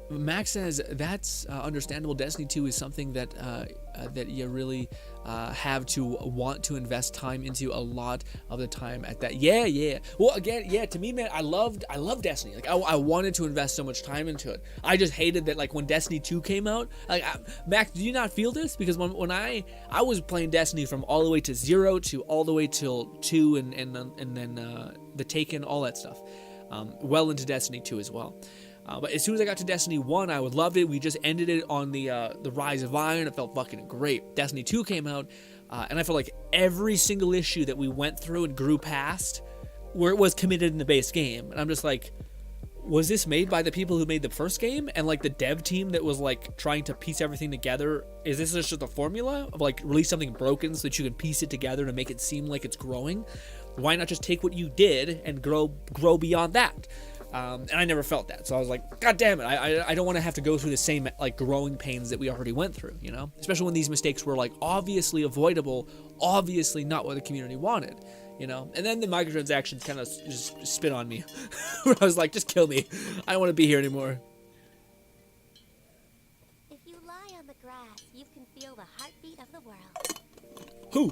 Max says that's understandable. Destiny 2 is something that that you really have to want to invest time into a lot of the time at that. Yeah. Well, again, yeah. To me, man, I love Destiny. Like I wanted to invest so much time into it. I just hated that like when Destiny 2 came out. Like Max, do you not feel this? Because when I was playing Destiny from all the way to 0 to all the way till 2 and then the Taken, all that stuff. Well into Destiny 2 as well. But as soon as I got to Destiny 1, I loved it. We just ended it on the Rise of Iron. It felt fucking great. Destiny 2 came out, and I felt like every single issue that we went through and grew past, where it was committed in the base game. And I'm just like, was this made by the people who made the first game? And like the dev team that was like trying to piece everything together, is this just the formula of like release something broken so that you can piece it together to make it seem like it's growing? Why not just take what you did and grow beyond that? And I never felt that, so I was like, God damn it, I don't want to have to go through the same like growing pains that we already went through, you know? Especially when these mistakes were like obviously avoidable, obviously not what the community wanted, you know? And then the microtransactions kind of just spit on me, where I was like, just kill me, I don't want to be here anymore. If you lie on the grass, you can feel the heartbeat of the world. Who?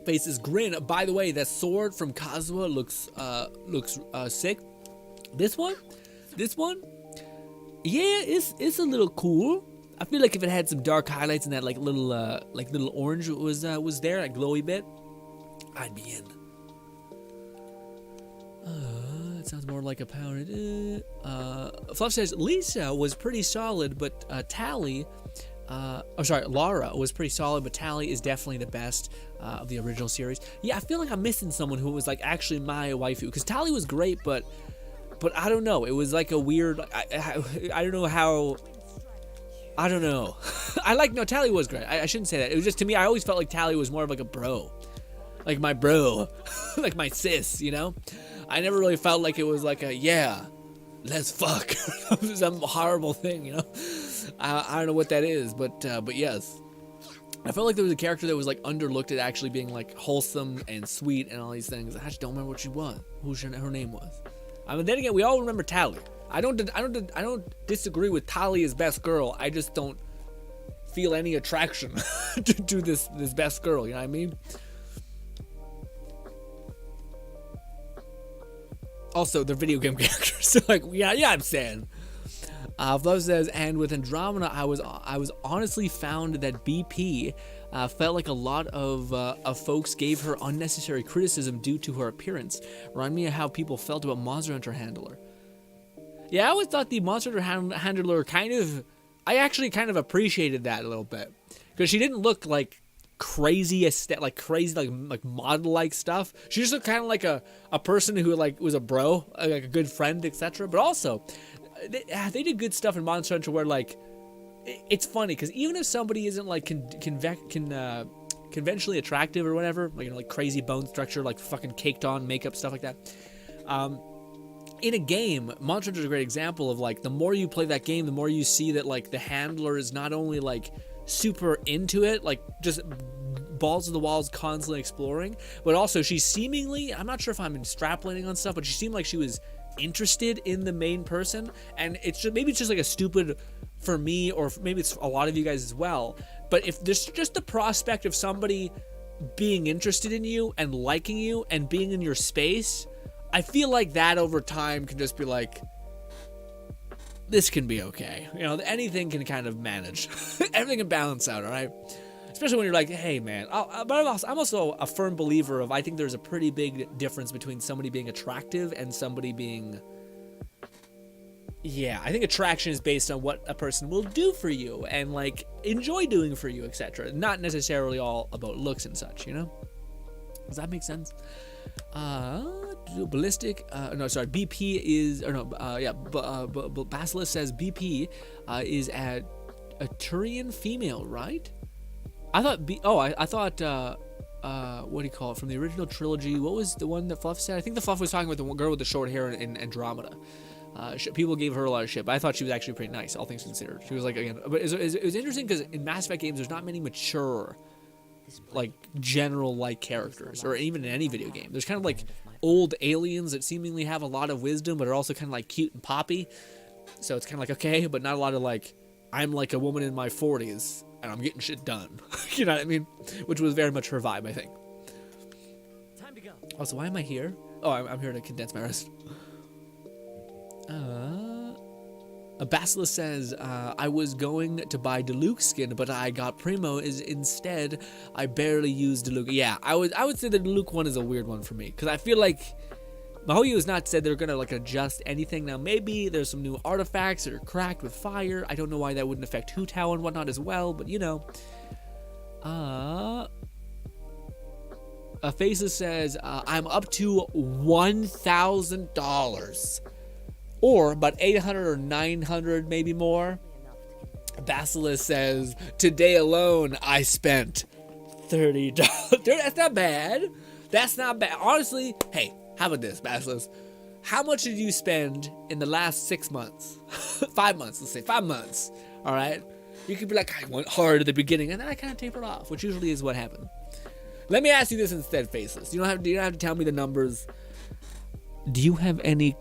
Faces GRINN. By the way, that sword from Kazuha looks sick. This one, yeah, it's a little cool. I feel like if it had some dark highlights and that like little orange was there, like glowy bit, I'd be in. It sounds more like a power. Fluff says Lisa was pretty solid, but Tally. Lara was pretty solid, but Tally is definitely the best of the original series. Yeah, I feel like I'm missing someone who was like actually my waifu, because Tally was great, but I don't know. It was like a weird. I don't know how. I don't know. Tally was great. I shouldn't say that. It was just, to me, I always felt like Tally was more of like a bro, like my bro, like my sis. You know, I never really felt like it was like a let's fuck. Some horrible thing, you know? I don't know what that is, but yes. I felt like there was a character that was like underlooked at actually being like wholesome and sweet and all these things. I just don't remember what she was, her name was. I mean, then again, we all remember Tally. I don't disagree with Tally as best girl. I just don't feel any attraction to this best girl. You know what I mean? Also, they're video game characters. So like, yeah, I'm saying. Fluff says, and with Andromeda, I was honestly found that BP felt like a lot of folks gave her unnecessary criticism due to her appearance. Remind me of how people felt about Monster Hunter Handler. Yeah, I always thought the Monster Hunter Handler I actually kind of appreciated that a little bit, because she didn't look like crazy like model-like stuff. She just looked kind of like a person who like was a bro, like a good friend, etc. But also, they did good stuff in Monster Hunter where like it's funny because even if somebody isn't like conventionally attractive or whatever, like, you know, like crazy bone structure, like fucking caked on makeup, stuff like that, in a game, Monster Hunter is a great example of like the more you play that game, the more you see that like the handler is not only like super into it, like just balls to the walls, constantly exploring, but also she's seemingly, I'm not sure if I'm extrapolating on stuff, but she seemed like she was interested in the main person. And it's just, maybe it's just like a stupid for me, or maybe it's a lot of you guys as well, but if there's just the prospect of somebody being interested in you and liking you and being in your space, I feel like that over time can just be like, this can be okay. You know, anything can kind of manage. Everything can balance out, all right? Especially when you're like, hey, man. But I'm also a firm believer of, I think there's a pretty big difference between somebody being attractive and somebody being... Yeah, I think attraction is based on what a person will do for you and, like, enjoy doing for you, etc. Not necessarily all about looks and such, you know? Does that make sense? Ballistic, no, sorry, BP is, or no, yeah, Basilisk says BP is a Turian female, right? I thought, I thought, what do you call it, from the original trilogy, what was the one that Fluff said? I think the Fluff was talking about the girl with the short hair in Andromeda. People gave her a lot of shit, but I thought she was actually pretty nice, all things considered. She was like, again, but it was interesting because in Mass Effect games, there's not many mature, like, general-like characters, or even in any video game. There's kind of like old aliens that seemingly have a lot of wisdom, but are also kind of like cute and poppy. So it's kind of like, okay, but not a lot of like, I'm like a woman in my 40s and I'm getting shit done. You know what I mean? Which was very much her vibe, I think. Time to go. Also, why am I here? Oh, I'm here to condense my rest. Basilisk says, I was going to buy Diluc skin, but I got Primo instead. I barely used Diluc. Yeah, I would say the Diluc one is a weird one for me, because I feel like Mahoyu has not said they're gonna like adjust anything. Now maybe there's some new artifacts that are cracked with fire. I don't know why that wouldn't affect Hu Tao and whatnot as well, but you know. Faces says, I'm up to $1,000. Or about 800 or 900, maybe more. Basilisk says, today alone, I spent $30. Dude, that's not bad. That's not bad. Honestly, hey, how about this, Basilisk? How much did you spend in the last 6 months? 5 months, let's say 5 months. All right? You could be like, I went hard at the beginning, and then I kind of tapered off, which usually is what happened. Let me ask you this instead, Faceless. You don't have to tell me the numbers. Do you have any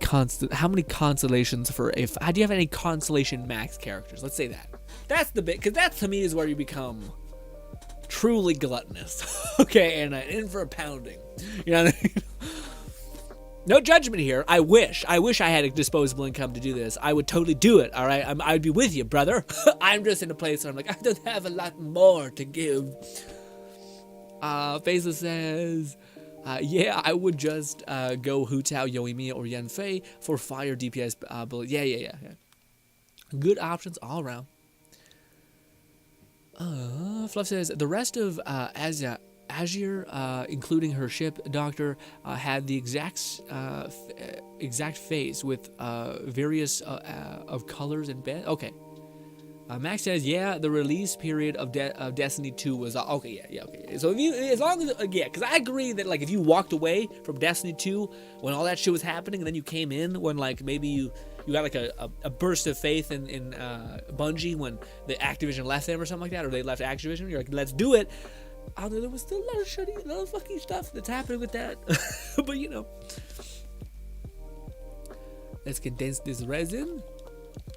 how many constellations do you have any constellation max characters? Let's say that. That's the bit, because that to me is where you become truly gluttonous. Okay, and in for a pounding. You know what I mean? No judgment here. I wish I had a disposable income to do this. I would totally do it, all right? I'd be with you, brother. I'm just in a place where I'm like, I don't have a lot more to give. Faceless says... yeah, I would just go Hu Tao, Yoimiya, or Yanfei for fire DPS bullet. Yeah. Good options all around. Fluff says, the rest of Azure, including her ship, Doctor, had the exact face with various of colors and bed. Okay. Max says, yeah, the release period of Destiny 2 was okay. Yeah, okay. So if you, as long as because I agree that like if you walked away from Destiny 2 when all that shit was happening, and then you came in when like maybe you got like a burst of faith in Bungie when the Activision left them or something like that, or they left Activision, you're like, let's do it. Although there was still a lot of shitty, a lot of fucking stuff that's happening with that, but you know, let's condense this resin.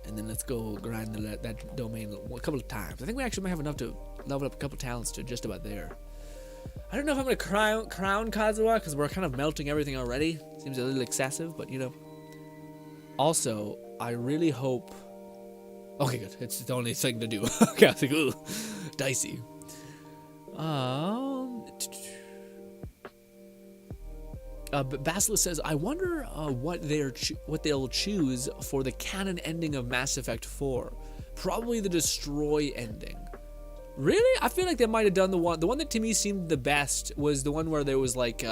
And then let's go grind that domain a couple of times. I think we actually might have enough to level up a couple talents to just about there. I don't know if I'm going to crown Kazuha, because we're kind of melting everything already. Seems a little excessive, but you know. Also, I really hope... Okay, good. It's the only thing to do. Okay, I was like, ooh, dicey. Basilisk says, I wonder what they'll choose for the canon ending of Mass Effect 4. Probably the destroy ending. Really? I feel like they might have done the one that to me seemed the best was the one where there was like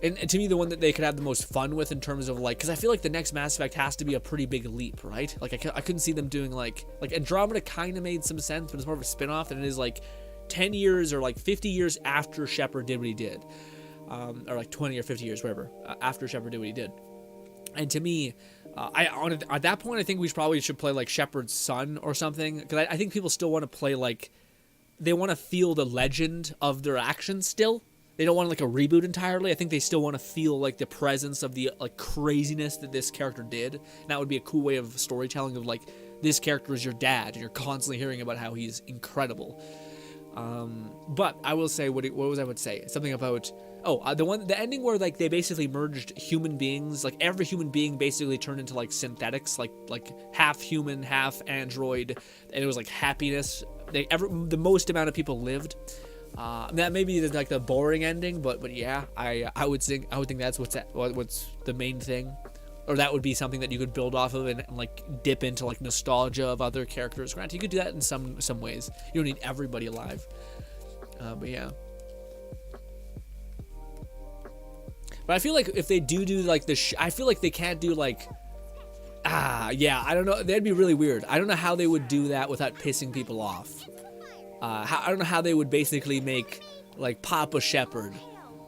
and to me the one that they could have the most fun with in terms of like, because I feel like the next Mass Effect has to be a pretty big leap, right? Like I couldn't see them doing like Andromeda kind of made some sense, but it's more of a spin-off than it is like 10 years or like 50 years after Shepard did what he did. Or like 20 or 50 years, whatever, after Shepard did what he did. And to me, at that point, I think we probably should play like Shepard's son or something, because I think people still want to play like, they want to feel the legend of their actions still. They don't want like a reboot entirely. I think they still want to feel like the presence of the like craziness that this character did. And that would be a cool way of storytelling of like, this character is your dad, and you're constantly hearing about how he's incredible. But I will say, what was I would say? Something about, the ending where like they basically merged human beings, like every human being basically turned into like synthetics, like half human, half android, and it was like happiness. The most amount of people lived. That maybe is like the boring ending, but yeah, I would think that's what's the main thing. Or that would be something that you could build off of and like dip into like nostalgia of other characters. Granted, you could do that in some ways. You don't need everybody alive. But yeah. But I feel like if they do like I feel like they can't do like, yeah, I don't know. That'd be really weird. I don't know how they would do that without pissing people off. I don't know how they would basically make like Papa Shepard.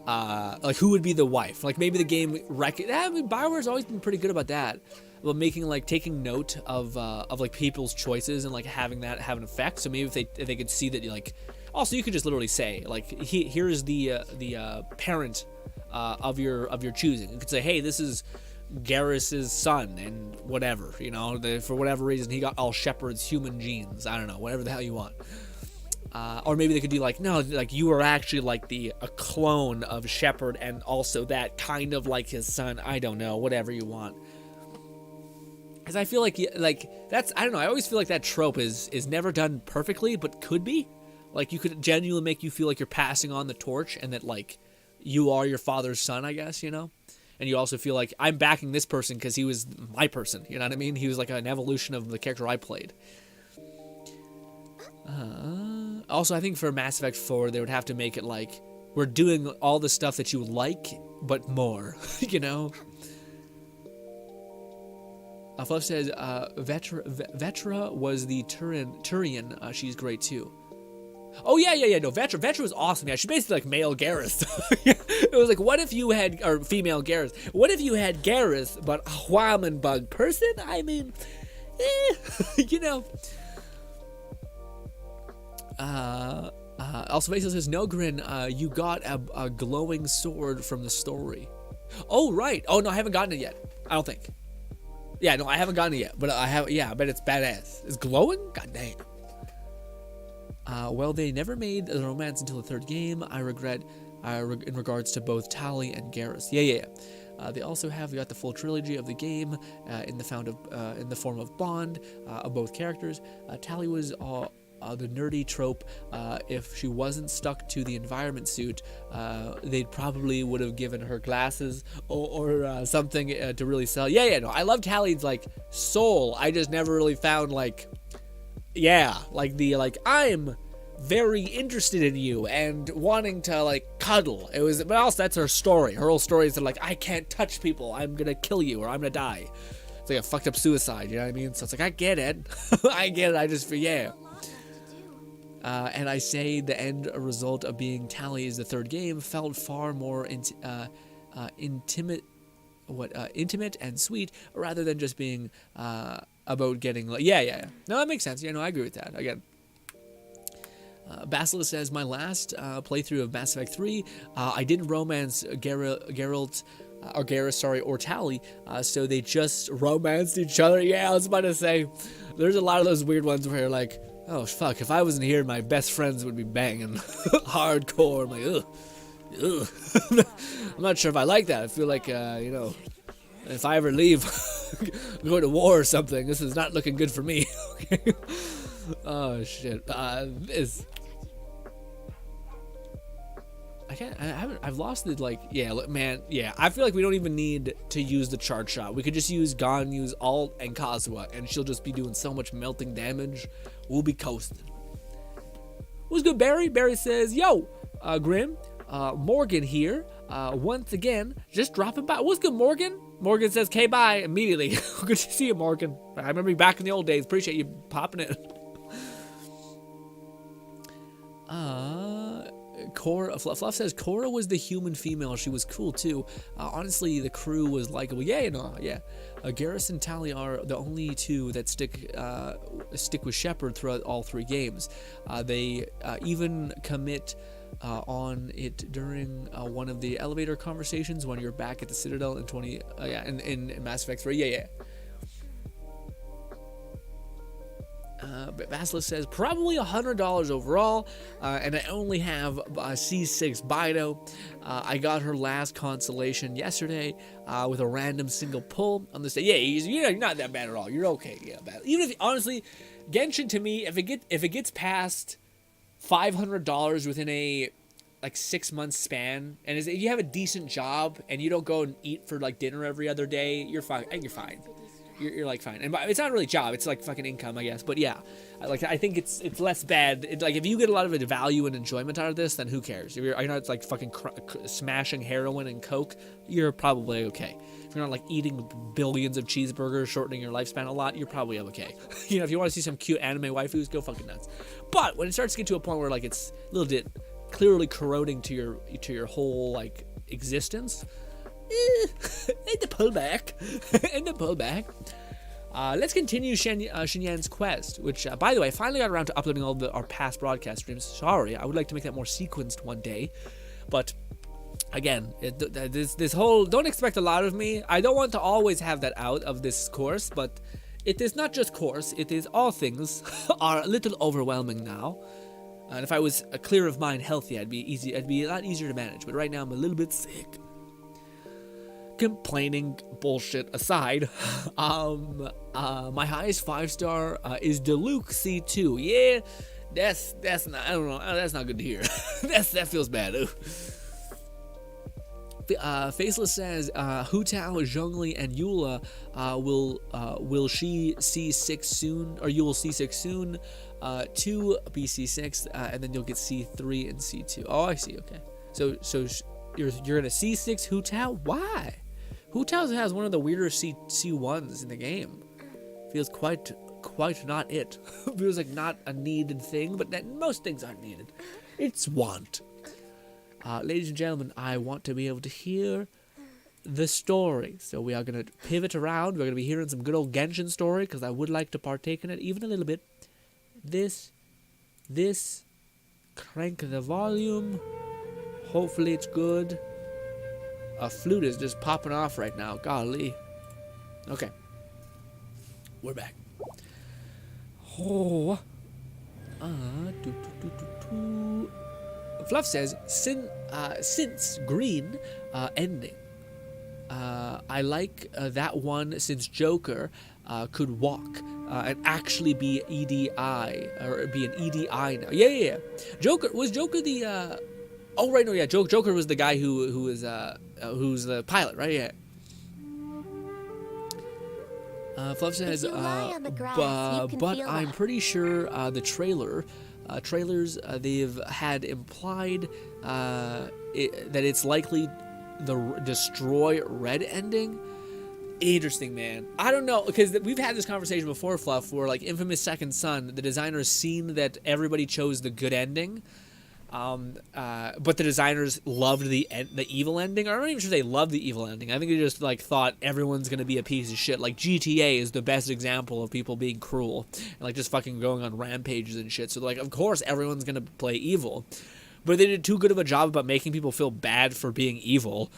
Like who would be the wife? Like maybe the game I mean, BioWare's always been pretty good about that. About making like taking note of like people's choices and like having that have an effect. So maybe if they could see that, like, also you could just literally say like here's the parent of your choosing. You could say, hey, this is Garrus's son and whatever, you know, for whatever reason he got all Shepard's human genes. I don't know, whatever the hell you want. Or maybe they could do like, no, like you are actually like a clone of Shepard and also that kind of like his son. I don't know, whatever you want. Because I feel like that's, I don't know, I always feel like that trope is never done perfectly, but could be. Like you could genuinely make you feel like you're passing on the torch and that like you are your father's son, I guess, you know? And you also feel like I'm backing this person because he was my person, you know what I mean? He was like an evolution of the character I played. Also, I think for Mass Effect 4, they would have to make it like, we're doing all the stuff that you like, but more, you know? Fluff says, Vetra was the Turian. She's great too. Oh, yeah, no, Vetra was awesome. Yeah, she's basically like male Garrus. It was like, what if you had, or female Garrus, what if you had Garrus, but a Hwaman bug person? I mean, you know. Also, Basil says, no, Grin, you got a glowing sword from the story. Oh, right. Oh, no, I haven't gotten it yet. I don't think. Yeah, no, I haven't gotten it yet, but I bet it's badass. It's glowing? God damn. Well, they never made the romance until the third game. I regret, in regards to both Tali and Garrus. Yeah. They also got the full trilogy of the game in the form of bond of both characters. Tali was the nerdy trope. If she wasn't stuck to the environment suit, they probably would have given her glasses or something to really sell. Yeah, no, I love Tali's like soul. I just never really found like, I'm very interested in you and wanting to like cuddle. It was, but also that's her story. Her whole story is that like, I can't touch people. I'm gonna kill you or I'm gonna die. It's like a fucked up suicide, you know what I mean? So it's like, I get it. I get it. I just feel, yeah. And I say the end result of being Tally is the third game felt far more intimate and sweet rather than just being about getting like, yeah. No, that makes sense. Yeah, no, I agree with that. Again. Basilisk says, my last playthrough of Mass Effect 3, I didn't romance Geralt, or Garrus, sorry, or Tally, so they just romanced each other. Yeah, I was about to say, there's a lot of those weird ones where you're like, oh, fuck, if I wasn't here, my best friends would be banging hardcore. I'm like, ugh. I'm not sure if I like that. I feel like, you know, if I ever leave, go to war or something, this is not looking good for me. Oh, shit. I've lost the, like, yeah, look, man, yeah, I feel like we don't even need to use the charge shot. We could just use Use Alt, and Kazuha, and she'll just be doing so much melting damage. We'll be coasting. What's good, Barry? Barry says, yo, GRINN, Morgan here, once again, just dropping by. What's good, Morgan? Morgan says, okay, bye, immediately. Good to see you, Morgan. I remember you back in the old days. Appreciate you popping in. Fluff says Cora was the human female. She was cool too. Honestly, the crew was likable. Yeah, no, yeah. Garrus and Tally are the only two that stick with Shepard throughout all three games. They even commit on it during one of the elevator conversations when you're back at the Citadel in Mass Effect 3. Yeah. Basilisk says probably $100 overall, and I only have C6 Bido. I got her last consolation yesterday with a random single pull on this day. Yeah, you're not that bad at all. You're okay. Yeah, bad. Even if honestly, Genshin to me, if it gets past $500 within a like 6 month span, and if you have a decent job and you don't go and eat for like dinner every other day, you're fine. You're fine. You're like fine, and it's not really a job; it's like fucking income, I guess. But yeah, I think it's less bad. Like if you get a lot of value and enjoyment out of this, then who cares? If you're not like fucking smashing heroin and coke, you're probably okay. If you're not like eating billions of cheeseburgers, shortening your lifespan a lot, you're probably okay. You know, if you want to see some cute anime waifus, go fucking nuts. But when it starts to get to a point where like it's a little bit clearly corroding to your whole like existence. And the pullback. Let's continue Xinyan's quest, which, by the way, I finally got around to uploading all our past broadcast streams. Sorry, I would like to make that more sequenced one day. But, again, this whole... Don't expect a lot of me. I don't want to always have that out of this course, but it is not just course. It is all things are a little overwhelming now. And if I was clear of mind, healthy, I'd be a lot easier to manage. But right now, I'm a little bit sick. Complaining bullshit aside, my highest 5-star is Deluxe C2. Yeah, that's not, I don't know, that's not good to hear. that feels bad. Faceless says Hu Tao, Zhongli, and Eula will she C6 soon, or you will C6 soon. 2 be C6, and then you'll get C3 and C2. Oh, I see. Okay, so you're gonna C6 Hu Tao? Why? Hu Tao has one of the weirder C1s in the game. Feels quite not it. Feels like not a needed thing, but most things aren't needed. It's want. Ladies and gentlemen, I want to be able to hear the story. So we are going to pivot around. We're going to be hearing some good old Genshin story, because I would like to partake in it even a little bit. This, crank the volume. Hopefully it's good. A flute is just popping off right now. Golly. Okay. We're back. Oh. Fluff says, since GRINN ending, I like that one since Joker could walk and actually be EDI, or be an EDI now. Yeah. Was Joker the... Oh, right, no, yeah, Joker was the guy who's the pilot, right? Yeah. Fluff says, but I'm pretty sure the trailers, they've had implied that it's likely the Destroy Red ending. Interesting, man. I don't know, because we've had this conversation before, Fluff, where like Infamous Second Son, the designers seen that everybody chose the good ending, but the designers loved the evil ending. Or I'm not even sure they loved the evil ending. I think they just like thought everyone's gonna be a piece of shit. Like GTA is the best example of people being cruel and like just fucking going on rampages and shit. So like, of course, everyone's gonna play evil, but they did too good of a job about making people feel bad for being evil.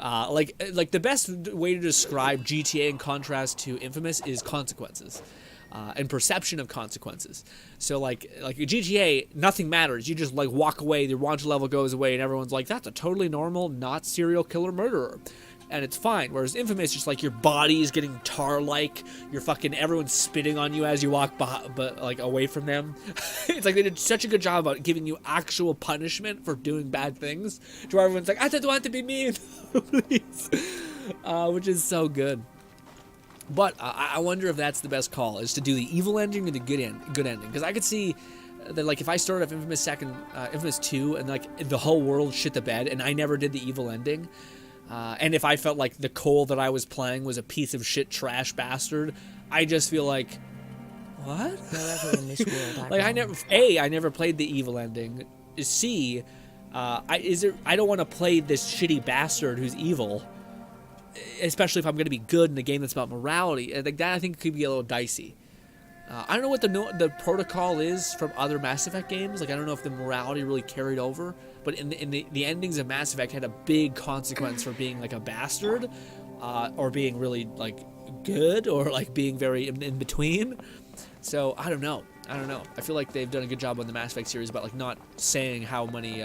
Like the best way to describe GTA in contrast to Infamous is consequences, and perception of consequences. So like GTA, nothing matters. You just like walk away, the wanted level goes away, and everyone's like, that's a totally normal, not serial killer murderer. And it's fine. Whereas Infamous, just like your body is getting tar-like, you're fucking, everyone's spitting on you as you walk but like away from them. It's like they did such a good job about giving you actual punishment for doing bad things, to where everyone's like, I don't want to be mean, please, which is so good. But I wonder if that's the best call, is to do the evil ending or the good ending, because I could see that like if I started off Infamous 2 and like the whole world shit the bed and I never did the evil ending. And if I felt like the Cole that I was playing was a piece of shit trash bastard, I just feel like, what? Wherever in this world like I never played the evil ending. C, I don't want to play this shitty bastard who's evil, especially if I'm going to be good in a game that's about morality. And like that, I think could be a little dicey. I don't know what the protocol is from other Mass Effect games. Like I don't know if the morality really carried over. But in the endings of Mass Effect had a big consequence for being like a bastard, or being really like good, or like being very in between. So I don't know. I feel like they've done a good job on the Mass Effect series about like not saying how many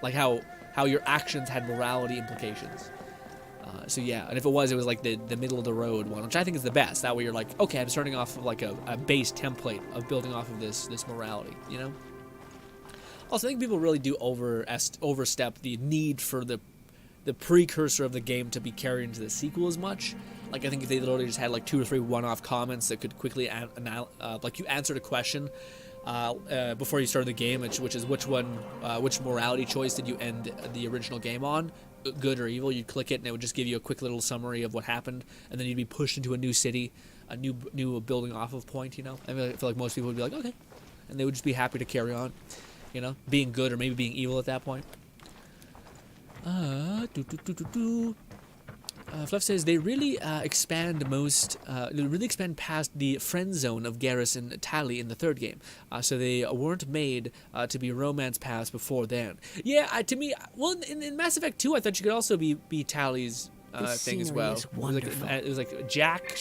like how your actions had morality implications. So yeah, and if it was like the middle of the road one, which I think is the best. That way you're like, okay, I'm starting off of like a base template of building off of this morality, you know. Also, I think people really do overstep the need for the precursor of the game to be carried into the sequel as much. Like, I think if they literally just had like 2 or 3 one-off comments that could quickly, like you answered a question before you started the game, which is which morality choice did you end the original game on, good or evil? You'd click it and it would just give you a quick little summary of what happened, and then you'd be pushed into a new city, a new building off of point. You know, I feel like most people would be like, okay, and they would just be happy to carry on. You know, being good or maybe being evil at that point. Fluff says they really expand past the friend zone of Garrus and Tali in the third game. So they weren't made to be romance paths before then. Yeah, to me, well, in Mass Effect 2, I thought you could also be Tali's thing as well. It was like Jack,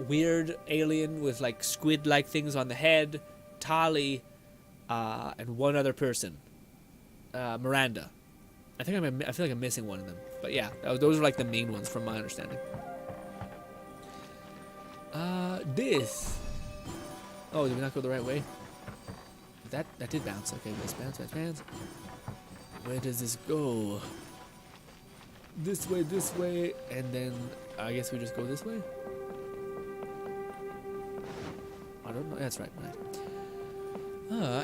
weird alien with like squid-like things on the head, Tali, and one other person, Miranda. I feel like I'm missing one of them, but yeah, those are like the main ones from my understanding. This. Oh, did we not go the right way? That did bounce. Okay, let's bounce. Where does this go? This way, and then I guess we just go this way. I don't know. That's right.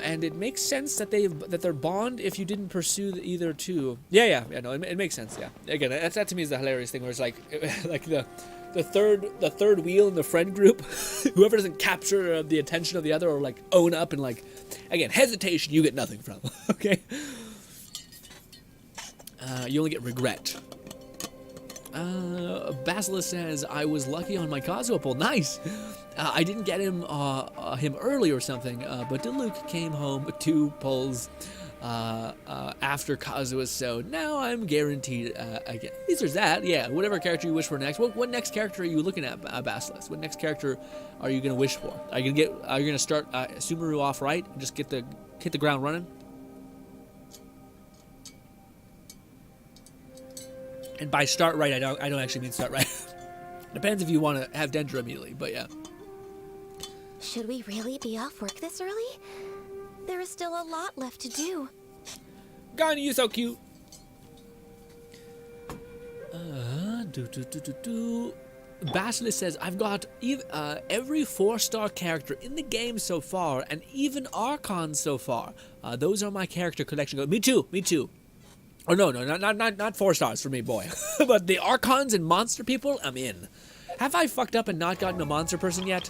And it makes sense that they're bond if you didn't pursue either two. Yeah. No, it makes sense. Yeah. Again, that to me is the hilarious thing, where it's like the third wheel in the friend group, whoever doesn't capture the attention of the other or like own up and like, again, hesitation you get nothing from. Okay. You only get regret. Basilisk says, I was lucky on my Kazuo pull. Nice. I didn't get him early or something, but Diluc came home 2 pulls after Kazuo, so now I'm guaranteed again. At least there's that. Yeah, whatever character you wish for next. What next character are you looking at, Basilisk? What next character are you gonna wish for? Are you gonna start Sumeru off right and just hit the ground running? And by start right, I don't actually mean start right. Depends if you want to have Dendra immediately, but yeah. Should we really be off work this early? There is still a lot left to do. Gone, you so cute. Basilisk says, I've got every 4-star character in the game so far, and even Archons so far. Those are my character collection goals. Me too. Oh no, not 4 stars for me, boy. But the Archons and monster people, I'm in. Have I fucked up and not gotten a monster person yet?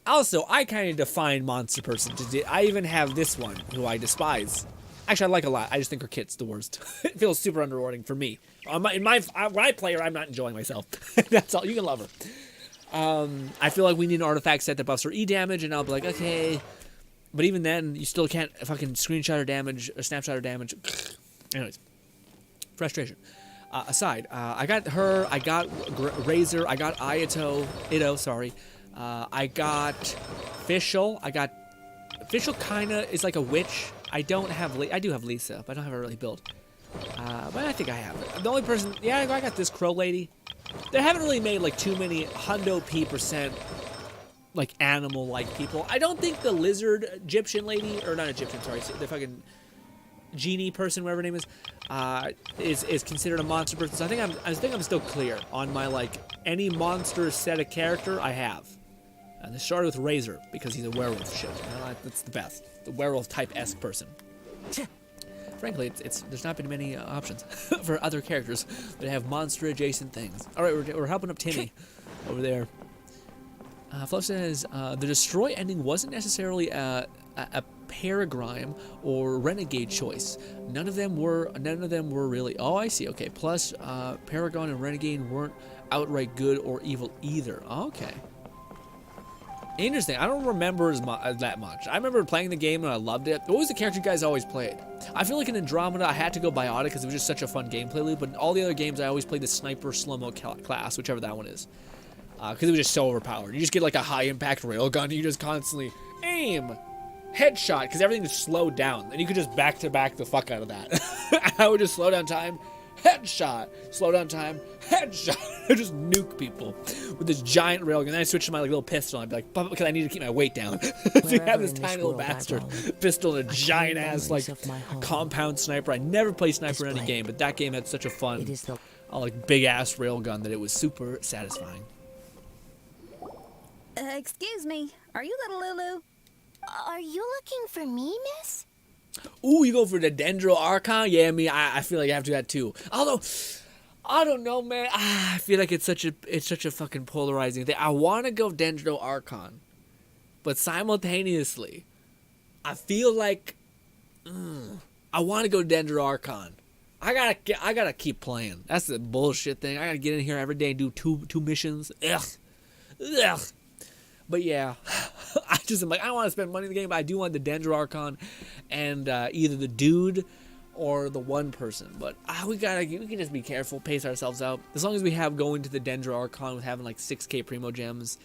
Also, I kind of define monster person. I even have this one, who I despise. Actually, I like a lot. I just think her kit's the worst. It feels super underwhelming for me. When I play her, I'm not enjoying myself. That's all. You can love her. I feel like we need an artifact set that buffs her E damage, and I'll be like, okay. But even then, you still can't fucking screenshot her damage or snapshot her damage. Anyways, frustration. Aside, I got her. I got Razor. I got Ito. Sorry. I got Fischl. Fischl kinda is like a witch. I do have Lisa, but I don't have her really built. But I think I have it. The only person, yeah, I got this crow lady. They haven't really made like too many hundo P% like animal-like people. I don't think the lizard Egyptian lady, or not Egyptian, sorry, the fucking genie person, whatever her name is considered a monster person. So I think I'm still clear on my like any monster set of character I have. And this started with Razor because he's a werewolf shit. You know, that's the best. The werewolf type-esque person. Frankly, there's not been many options for other characters that have monster adjacent things. All right, we're helping up Timmy over there. Fluff says the destroy ending wasn't necessarily a Peregrine or Renegade choice. None of them were really. Oh, I see. Okay. Plus, Paragon and Renegade weren't outright good or evil either. Okay. Interesting. I don't remember that much. I remember playing the game and I loved it. What was the character you guys always played? I feel like in Andromeda I had to go Biotic because it was just such a fun gameplay loop. But in all the other games I always played the Sniper Slow-Mo class, whichever that one is. Because it was just so overpowered. You just get like a high impact railgun and you just constantly aim, headshot, because everything is slowed down. And you could just back to back the fuck out of that. I would just slow down time, headshot, slow down time, headshot. I just nuke people with this giant railgun. Then I switch to my like little pistol. I'd be like, because I need to keep my weight down. So you have this tiny little bastard pistol and a giant ass like compound sniper. I never played sniper in any game, but that game had such a fun, like big ass railgun that it was super satisfying. Excuse me, are you little Lulu? Are you looking for me, miss? Ooh, you go for the Dendro Archon? Yeah, I feel like I have to do that too. Although, I don't know, man. I feel like it's such a fucking polarizing thing. I want to go Dendro Archon, but simultaneously, I feel like I want to go Dendro Archon. I gotta keep playing. That's the bullshit thing. I gotta get in here every day and do two missions. Ugh. But yeah, I'm like, I don't want to spend money in the game, but I do want the Dendro Archon and either the dude or the one person. But we can just be careful, pace ourselves out. As long as we have going to the Dendro Archon with having like 6k Primo gems,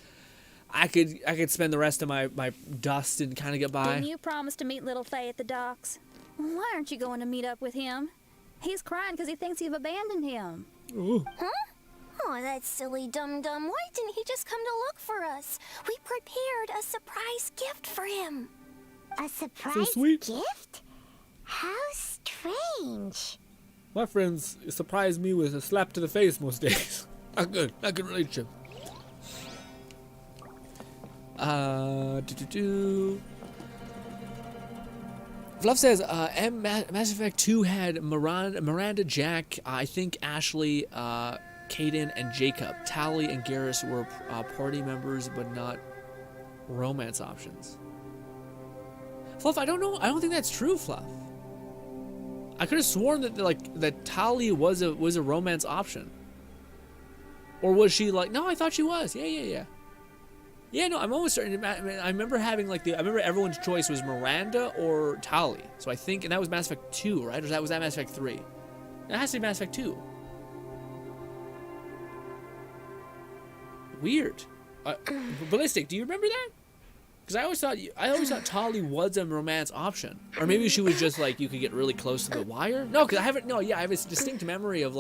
I could spend the rest of my dust and kind of get by. Didn't you promise to meet little Faye at the docks? Why aren't you going to meet up with him? He's crying because he thinks you've abandoned him. Ooh. Huh? Oh, that silly dum-dum. Why didn't he just come to look for us? We prepared a surprise gift for him. A surprise gift? How strange. My friends surprise me with a slap to the face most days. Not good relationship. Fluff says, Mass Effect 2 had Miranda, Jack, I think Ashley, Kaden, and Jacob. Tali and Garrus were party members, but not romance options. Fluff, I don't know. I don't think that's true, Fluff. I could have sworn that Tali was a romance option. Or was she like? No, I thought she was. Yeah. Yeah, no, I'm almost certain. I remember having I remember everyone's choice was Miranda or Tali. So I think, and that was Mass Effect 2, right? Or was that Mass Effect 3? That has to be Mass Effect 2. Weird. Ballistic, do you remember that? Because I always thought Tali was a romance option, or maybe she was just like you could get really close to the wire. No, because I have a distinct memory of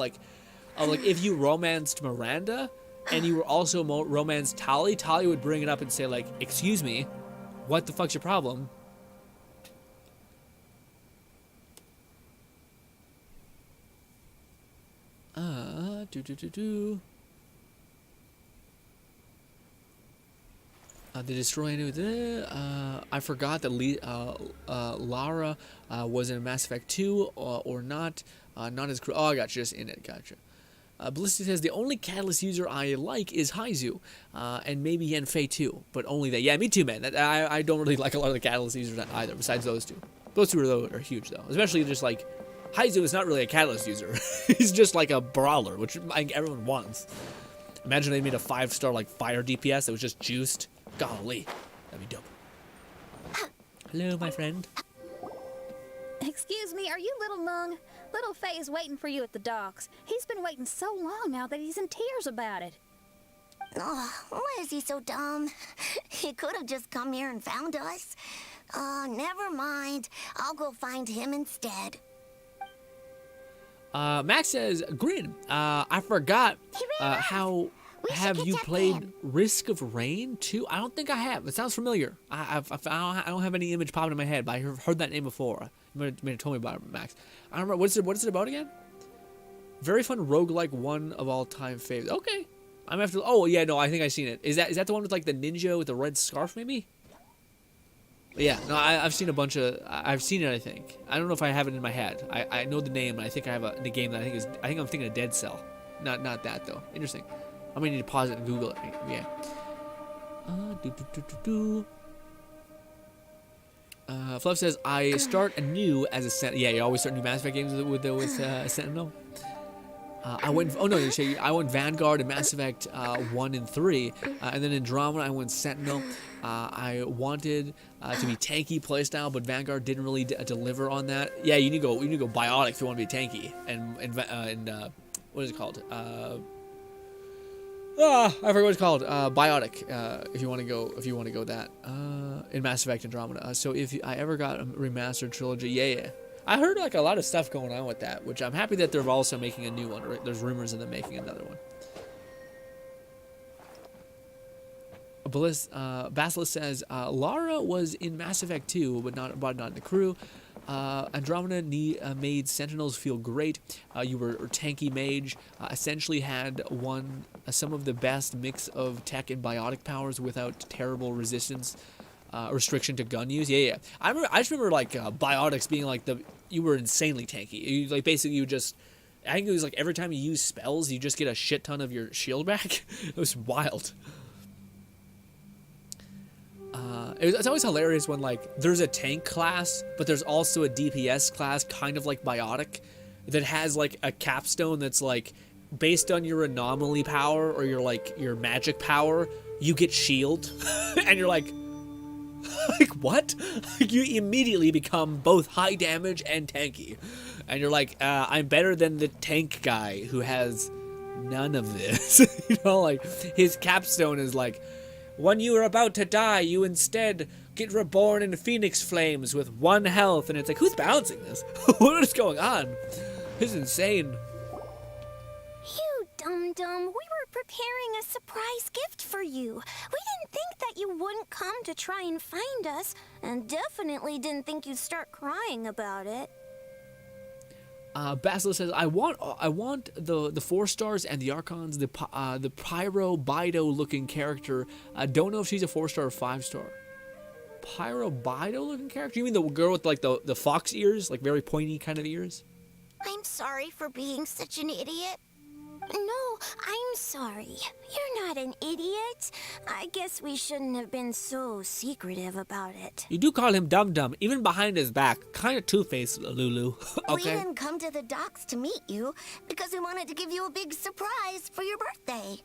if you romanced Miranda and you were also romanced Tali would bring it up and say like, "Excuse me, what the fuck's your problem?" The destroy. I forgot that Lara was in Mass Effect 2 or not. Not as. Oh, I got you. Just in it. Gotcha. Ballistic says the only Catalyst user I like is Haizu, and maybe Yanfei too, but only that. Yeah, me too, man. I don't really like a lot of the Catalyst users either. Besides those two. Those two are huge though. Especially just like Haizu is not really a Catalyst user. He's just like a brawler, which I think everyone wants. Imagine they made a 5-star like fire DPS that was just juiced. Golly, that'd be dope. Hello, my friend. Excuse me, are you Little Mung? Little Faye is waiting for you at the docks. He's been waiting so long now that he's in tears about it. Oh, why is he so dumb? He could have just come here and found us. Oh, never mind. I'll go find him instead. Max says, Grin, I forgot how have you played Risk of Rain 2? I don't think I have. It sounds familiar. I don't have any image popping in my head, but I've heard that name before. You may have told me about it, Max. I don't remember. What is it about again? Very fun roguelike, one of all time faves. Okay. I'm gonna have to. Oh yeah, no, I think I've seen it. Is that the one with like the ninja with the red scarf, maybe? Yeah, no, I've seen a bunch of. I've seen it. I think. I don't know if I have it in my head. I know the name, and I think I have the game that I think I'm thinking of Dead Cell. Not that though. Interesting. I'm gonna need to pause it and Google it. Yeah. Fluff says I start anew as a Sentinel. Yeah, you always start new Mass Effect games with Sentinel. I went. Oh no, I went Vanguard and Mass Effect 1 and 3, and then Andromeda I went Sentinel. I wanted to be tanky playstyle, but Vanguard didn't really deliver on that. Yeah, you need to go biotic if you want to be tanky, and what is it called? I forgot what it's called. Biotic. If you want to go that in Mass Effect Andromeda. So if I ever got a remastered trilogy, yeah. I heard like a lot of stuff going on with that, which I'm happy that they're also making a new one. Right? There's rumors of them making another one. Basilisk says Lara was in Mass Effect 2, but not in the crew. Andromeda made Sentinels feel great. You were a tanky mage. Essentially had some of the best mix of tech and biotic powers without terrible resistance. Restriction to gun use. Yeah. I just remember like biotics being like you were insanely tanky. You like basically I think it was like every time you use spells, you just get a shit ton of your shield back. It was wild. It's always hilarious when like there's a tank class, but there's also a DPS class, kind of like biotic, that has like a capstone that's like based on your anomaly power or your magic power, you get shield, and you're like what? You immediately become both high damage and tanky, and you're like, I'm better than the tank guy who has none of this. You know, like his capstone is like, when you are about to die, you instead get reborn in phoenix flames with 1 health, and it's like, who's balancing this? What is going on? This is insane. You dum-dum, we were preparing a surprise gift for you. We didn't think that you wouldn't come to try and find us, and definitely didn't think you'd start crying about it. Basilisk says, I want the 4 stars and the Archons, the Pyro Bido looking character. I don't know if she's a 4-star or 5-star. Pyro Bido looking character? You mean the girl with like the fox ears, like very pointy kind of ears? I'm sorry for being such an idiot. No, I'm sorry. You're not an idiot. I guess we shouldn't have been so secretive about it. You do call him dum-dum, even behind his back. Kind of two-faced, Lulu. Okay. We didn't come to the docks to meet you because we wanted to give you a big surprise for your birthday.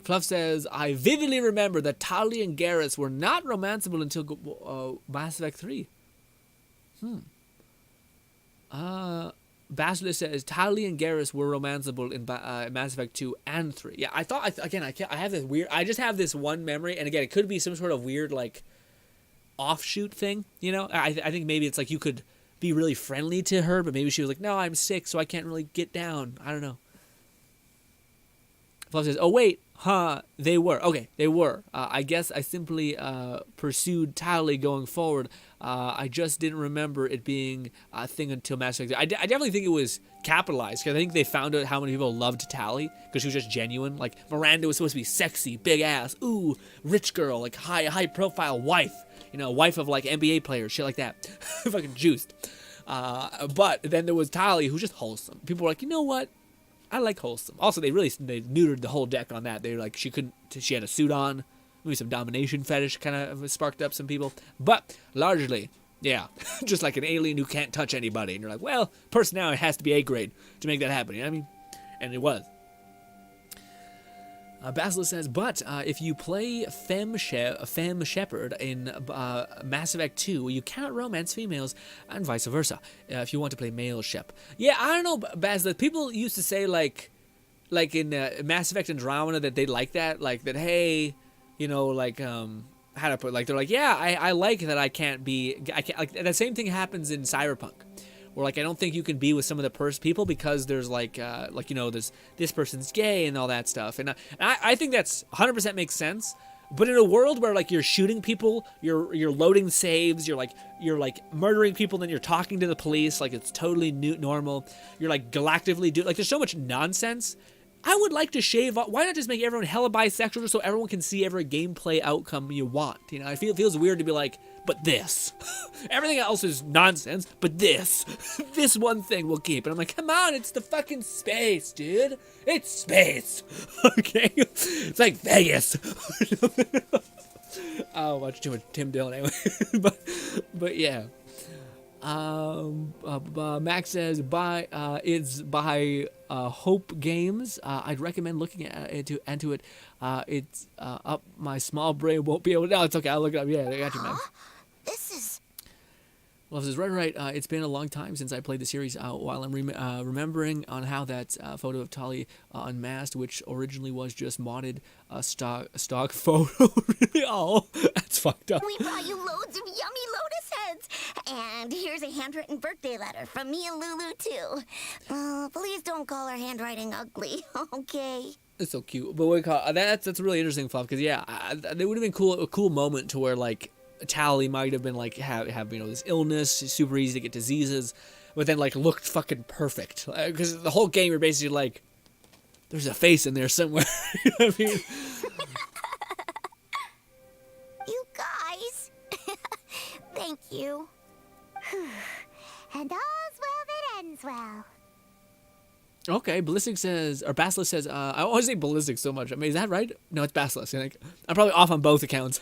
Fluff says, I vividly remember that Tali and Garrus were not romanceable until Mass Effect 3. Basilisk says Tali and Garrus were romanceable in Mass Effect 2 and 3. Yeah, I thought I have this weird. I just have this one memory, and again, it could be some sort of weird like offshoot thing. You know, I think maybe it's like you could be really friendly to her, but maybe she was like, no, I'm sick, so I can't really get down. I don't know. Fluff says, oh wait, They were. Okay, they were. I guess I simply pursued Tally going forward. I just didn't remember it being a thing until Mass Effect. I definitely think it was capitalized, because I think they found out how many people loved Tally, because she was just genuine. Like, Miranda was supposed to be sexy, big ass, ooh, rich girl, like high profile wife. You know, wife of like NBA players, shit like that. Fucking juiced. But then there was Tally, who's just wholesome. People were like, you know what? I like wholesome. Also, they neutered the whole deck on that. They were like, she had a suit on. Maybe some domination fetish kind of sparked up some people. But largely, yeah, just like an alien who can't touch anybody. And you're like, well, personality has to be A grade to make that happen. You know what I mean? And it was. Basilisk says, but if you play Femme Shepherd in Mass Effect 2, you cannot romance females, and vice versa, if you want to play male Shep. Yeah, I don't know, Basilisk. People used to say, like in Mass Effect Andromeda, that they like that, like that, hey, you know, like, how to put, like, they're like, yeah, I like that I can't, like, the same thing happens in Cyberpunk. Or like, I don't think you can be with some of the people because there's like you know, there's this person's gay and all that stuff. And I think that's 100% makes sense. But in a world where like you're shooting people, you're loading saves, you're like murdering people, then you're talking to the police, like it's totally normal. You're like galactically like there's so much nonsense. I would like to shave off. Why not just make everyone hella bisexual just so everyone can see every gameplay outcome you want? You know, it feels weird to be like, but this. Everything else is nonsense, but this one thing we'll keep. And I'm like, come on, it's the fucking space, dude. It's space. Okay? It's like Vegas. I watch too much Tim Dillon anyway. but yeah. Max says it's by Hope Games. I'd recommend looking into it. It's up my small brain won't be able to. No, it's okay. I'll look it up. Yeah, I got you, Max. This is... Well, this is right. It's been a long time since I played the series. While I'm remembering on how that photo of Tali unmasked, which originally was just modded stock photo. Oh, that's fucked up. We brought you loads of yummy lotus heads. And here's a handwritten birthday letter from me and Lulu, too. Please don't call our handwriting ugly, okay? It's so cute. But that's really interesting, Fluff, because, yeah, it would have been a cool moment to where, like, Tally might have been like have you know, this illness, it's super easy to get diseases, but then like looked fucking perfect, because the whole game you're basically like, there's a face in there somewhere. You know what I mean? You guys, thank you. And all's well that ends well. Okay, Basilisk says, I always say Ballistic so much. I mean, is that right? No, it's Basilisk. I think I'm probably off on both accounts.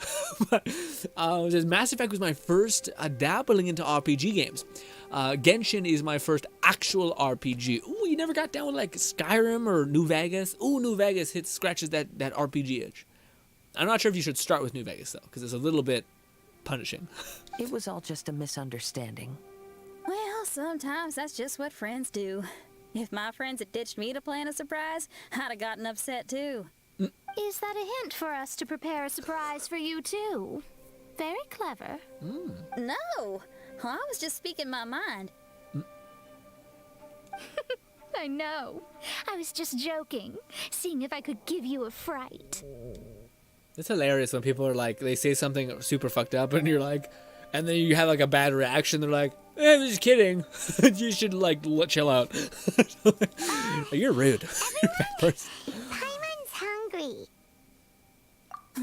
But it says, Mass Effect was my first dabbling into RPG games. Genshin is my first actual RPG. Ooh, you never got down with like Skyrim or New Vegas? Ooh, New Vegas scratches that RPG itch. I'm not sure if you should start with New Vegas, though, because it's a little bit punishing. It was all just a misunderstanding. Well, sometimes that's just what friends do. If my friends had ditched me to plan a surprise, I'd have gotten upset too. Is that a hint for us to prepare a surprise for you too? Very clever. No, I was just speaking my mind. I know. I was just joking, seeing if I could give you a fright. It's hilarious when people are like, they say something super fucked up, and you're like, and then you have like a bad reaction. They're like, I'm just kidding. You should like chill out. You're rude. You're a bad person. Paimon's hungry.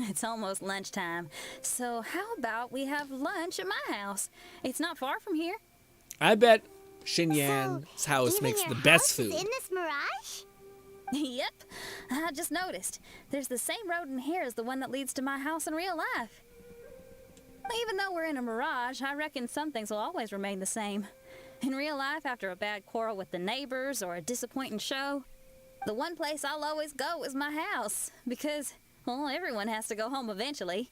It's almost lunchtime, so how about we have lunch at my house? It's not far from here. I bet Xinyan's house Even makes your the best house is food. in this mirage? Yep, I just noticed. There's the same road in here as the one that leads to my house in real life. Even though we're in a mirage, I reckon some things will always remain the same. In real life, after a bad quarrel with the neighbors or a disappointing show, the one place I'll always go is my house, because, well, everyone has to go home eventually.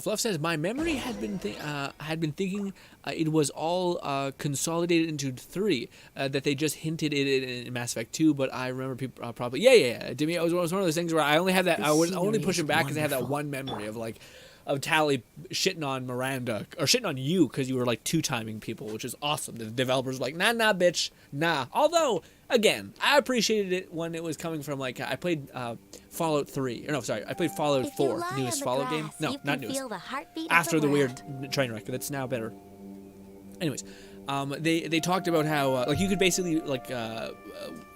Fluff says, my memory had been thinking it was all consolidated into 3, that they just hinted it in Mass Effect 2, but I remember people probably, yeah. To me, it was one of those things where I only have that, I would only push it back because I have that one memory of like, Tally shitting on Miranda or shitting on you because you were like two-timing people, which is awesome. The developers were like, nah, bitch, nah. Although, again, I appreciated it when it was coming from like I played Fallout 3. Or no, sorry, I played Fallout 4, the newest Fallout game. No, not newest. After the weird train wreck, that's now better. Anyways, they talked about how like you could basically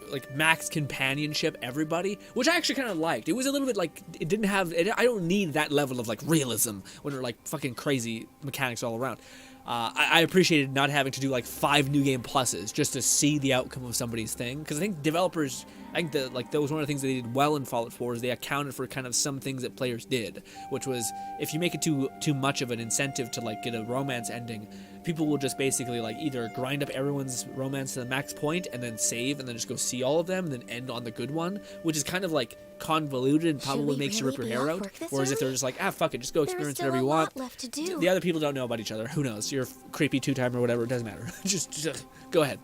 like max companionship everybody, which I actually kind of liked. It was a little bit like it didn't have. I don't need that level of like realism when they're like fucking crazy mechanics all around. I appreciated not having to do like 5 new game pluses just to see the outcome of somebody's thing, because I think developers, that was one of the things that they did well in Fallout 4 is they accounted for kind of some things that players did, which was if you make it too much of an incentive to like get a romance ending, people will just basically like either grind up everyone's romance to the max point and then save and then just go see all of them and then end on the good one, which is kind of like convoluted and probably makes you rip your hair out. Whereas if they're just like, fuck it, just go experience whatever you want. The other people don't know about each other. Who knows? You're a creepy two-timer or whatever. It doesn't matter. just go ahead.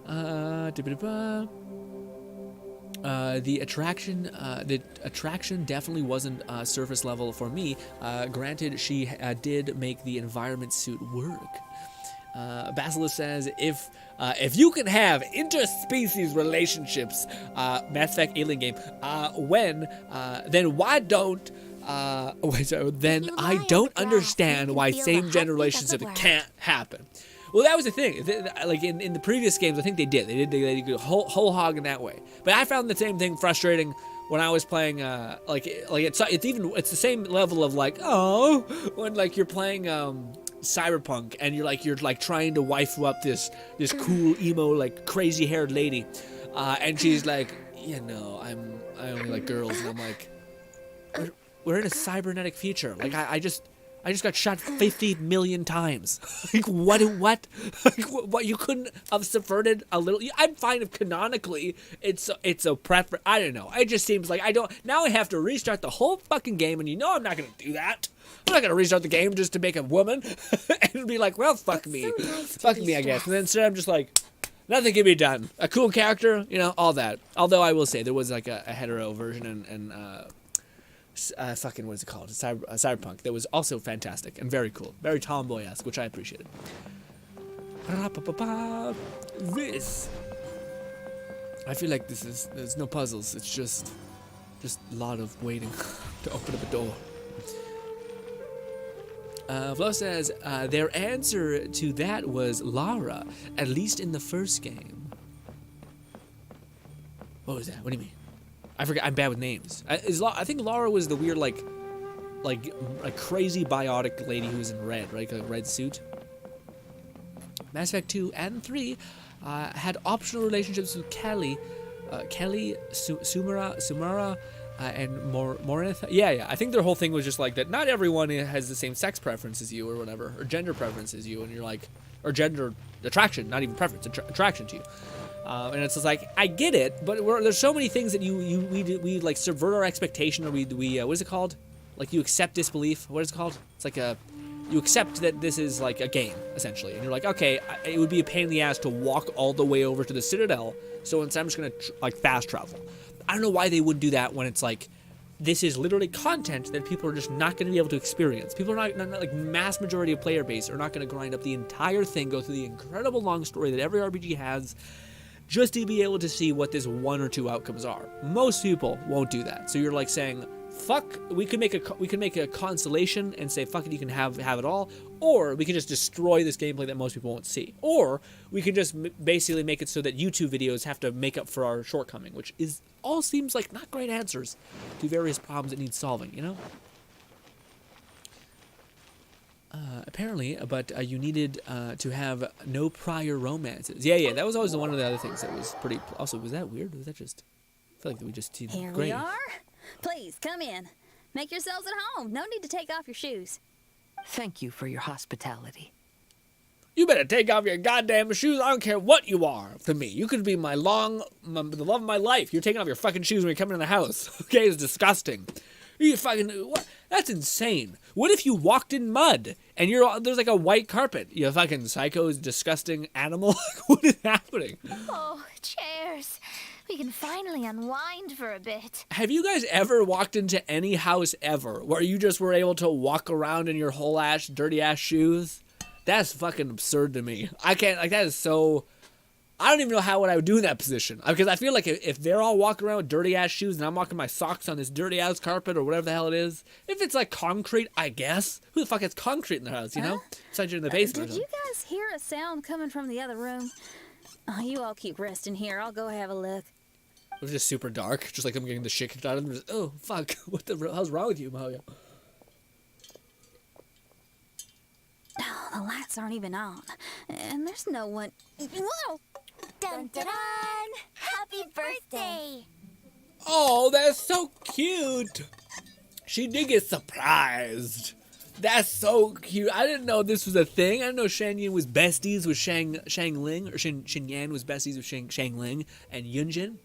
The attraction definitely wasn't surface level for me. Granted, she did make the environment suit work. Basilisk says, if you can have interspecies relationships, Mass Effect alien game, then why don't then I don't understand why same-gender relationships can't happen. Well, that was the thing. Like in the previous games, I think they did. They did go whole hog in that way. But I found the same thing frustrating when I was playing. It's the same level of like, oh, when like you're playing Cyberpunk and you're like trying to waifu up this cool emo like crazy haired lady, and she's like, I only like girls, and I'm like, we're in a cybernetic future. Like I just got shot 50 million times. Like what? Like, what? You couldn't have subverted a little? I'm fine if canonically it's a preference. I don't know. It just seems like now I have to restart the whole fucking game, and I'm not gonna do that. I'm not gonna restart the game just to make a woman and be like, well, fuck me, so nice fuck me, I guess. And then instead I'm just like, nothing can be done. A cool character, all that. Although I will say there was like a hetero version and fucking what is it called? Cyberpunk. That was also fantastic and very cool, very tomboy-esque, which I appreciated. This. I feel like there's no puzzles. It's just a lot of waiting to open up a door. Flo says their answer to that was Lara, at least in the first game. What was that? What do you mean? I forget. I'm bad with names. I think Lara was the weird like a crazy biotic lady who was in red, right? Like a red suit. Mass Effect 2 and 3 had optional relationships with Kelly, Sumara, and Morinth. Yeah. I think their whole thing was just like that. Not everyone has the same sex preference as you, or whatever, or gender preference as you, and you're like, or gender attraction, not even preference, attraction to you. And it's just like, I get it, but there's so many things that we like subvert our expectation, or we what is it called? Like you accept disbelief. What is it called? It's like you accept that this is like a game essentially, and you're like, okay, it would be a pain in the ass to walk all the way over to the Citadel, so instead I'm just gonna like fast travel. I don't know why they would do that when it's like, this is literally content that people are just not going to be able to experience. People are not like mass majority of player base are not going to grind up the entire thing, go through the incredible long story that every RPG has, just to be able to see what this 1 or 2 outcomes are. Most people won't do that. So you're like saying, fuck, we could make a constellation and say, fuck it, you can have it all, or we can just destroy this gameplay that most people won't see, or we can just basically make it so that YouTube videos have to make up for our shortcoming, which all seems like not great answers to various problems that need solving, Apparently, but you needed to have no prior romances. Yeah, that was always one of the other things that was pretty. Also, was that weird? Or was that just? I feel like we just did Here great. we are. Please come in. Make yourselves at home. No need to take off your shoes. Thank you for your hospitality. You better take off your goddamn shoes. I don't care what you are to me. You could be the love of my life. You're taking off your fucking shoes when you're coming in the house. Okay, it's disgusting. You fucking what? That's insane. What if you walked in mud and there's like a white carpet? You fucking psycho, disgusting animal. What is happening? Oh, chairs. we can finally unwind for a bit. Have you guys ever walked into any house ever where you just were able to walk around in your whole ass, dirty ass shoes? That's fucking absurd to me. I can't, like, that is so, I don't even know what I would do in that position. Because I feel like if they're all walking around with dirty ass shoes and I'm walking my socks on this dirty ass carpet or whatever the hell it is, if it's like concrete, I guess. Who the fuck has concrete in their house, you know? Besides you're in the basement. Did you guys hear a sound coming from the other room? Oh, you all keep resting here. I'll go have a look. It was just super dark, just like I'm getting the shit kicked out of them. Just, oh, fuck. What the hell's wrong with you, Mario? Oh, the lights aren't even on. And there's no one. Whoa! Dun dun dun! Happy birthday! Oh, that's so cute. She did get surprised. That's so cute. I didn't know this was a thing. I didn't know Shan Yin was besties with Shang Ling, or Shin Yan was besties with Shang Ling and Yunjin.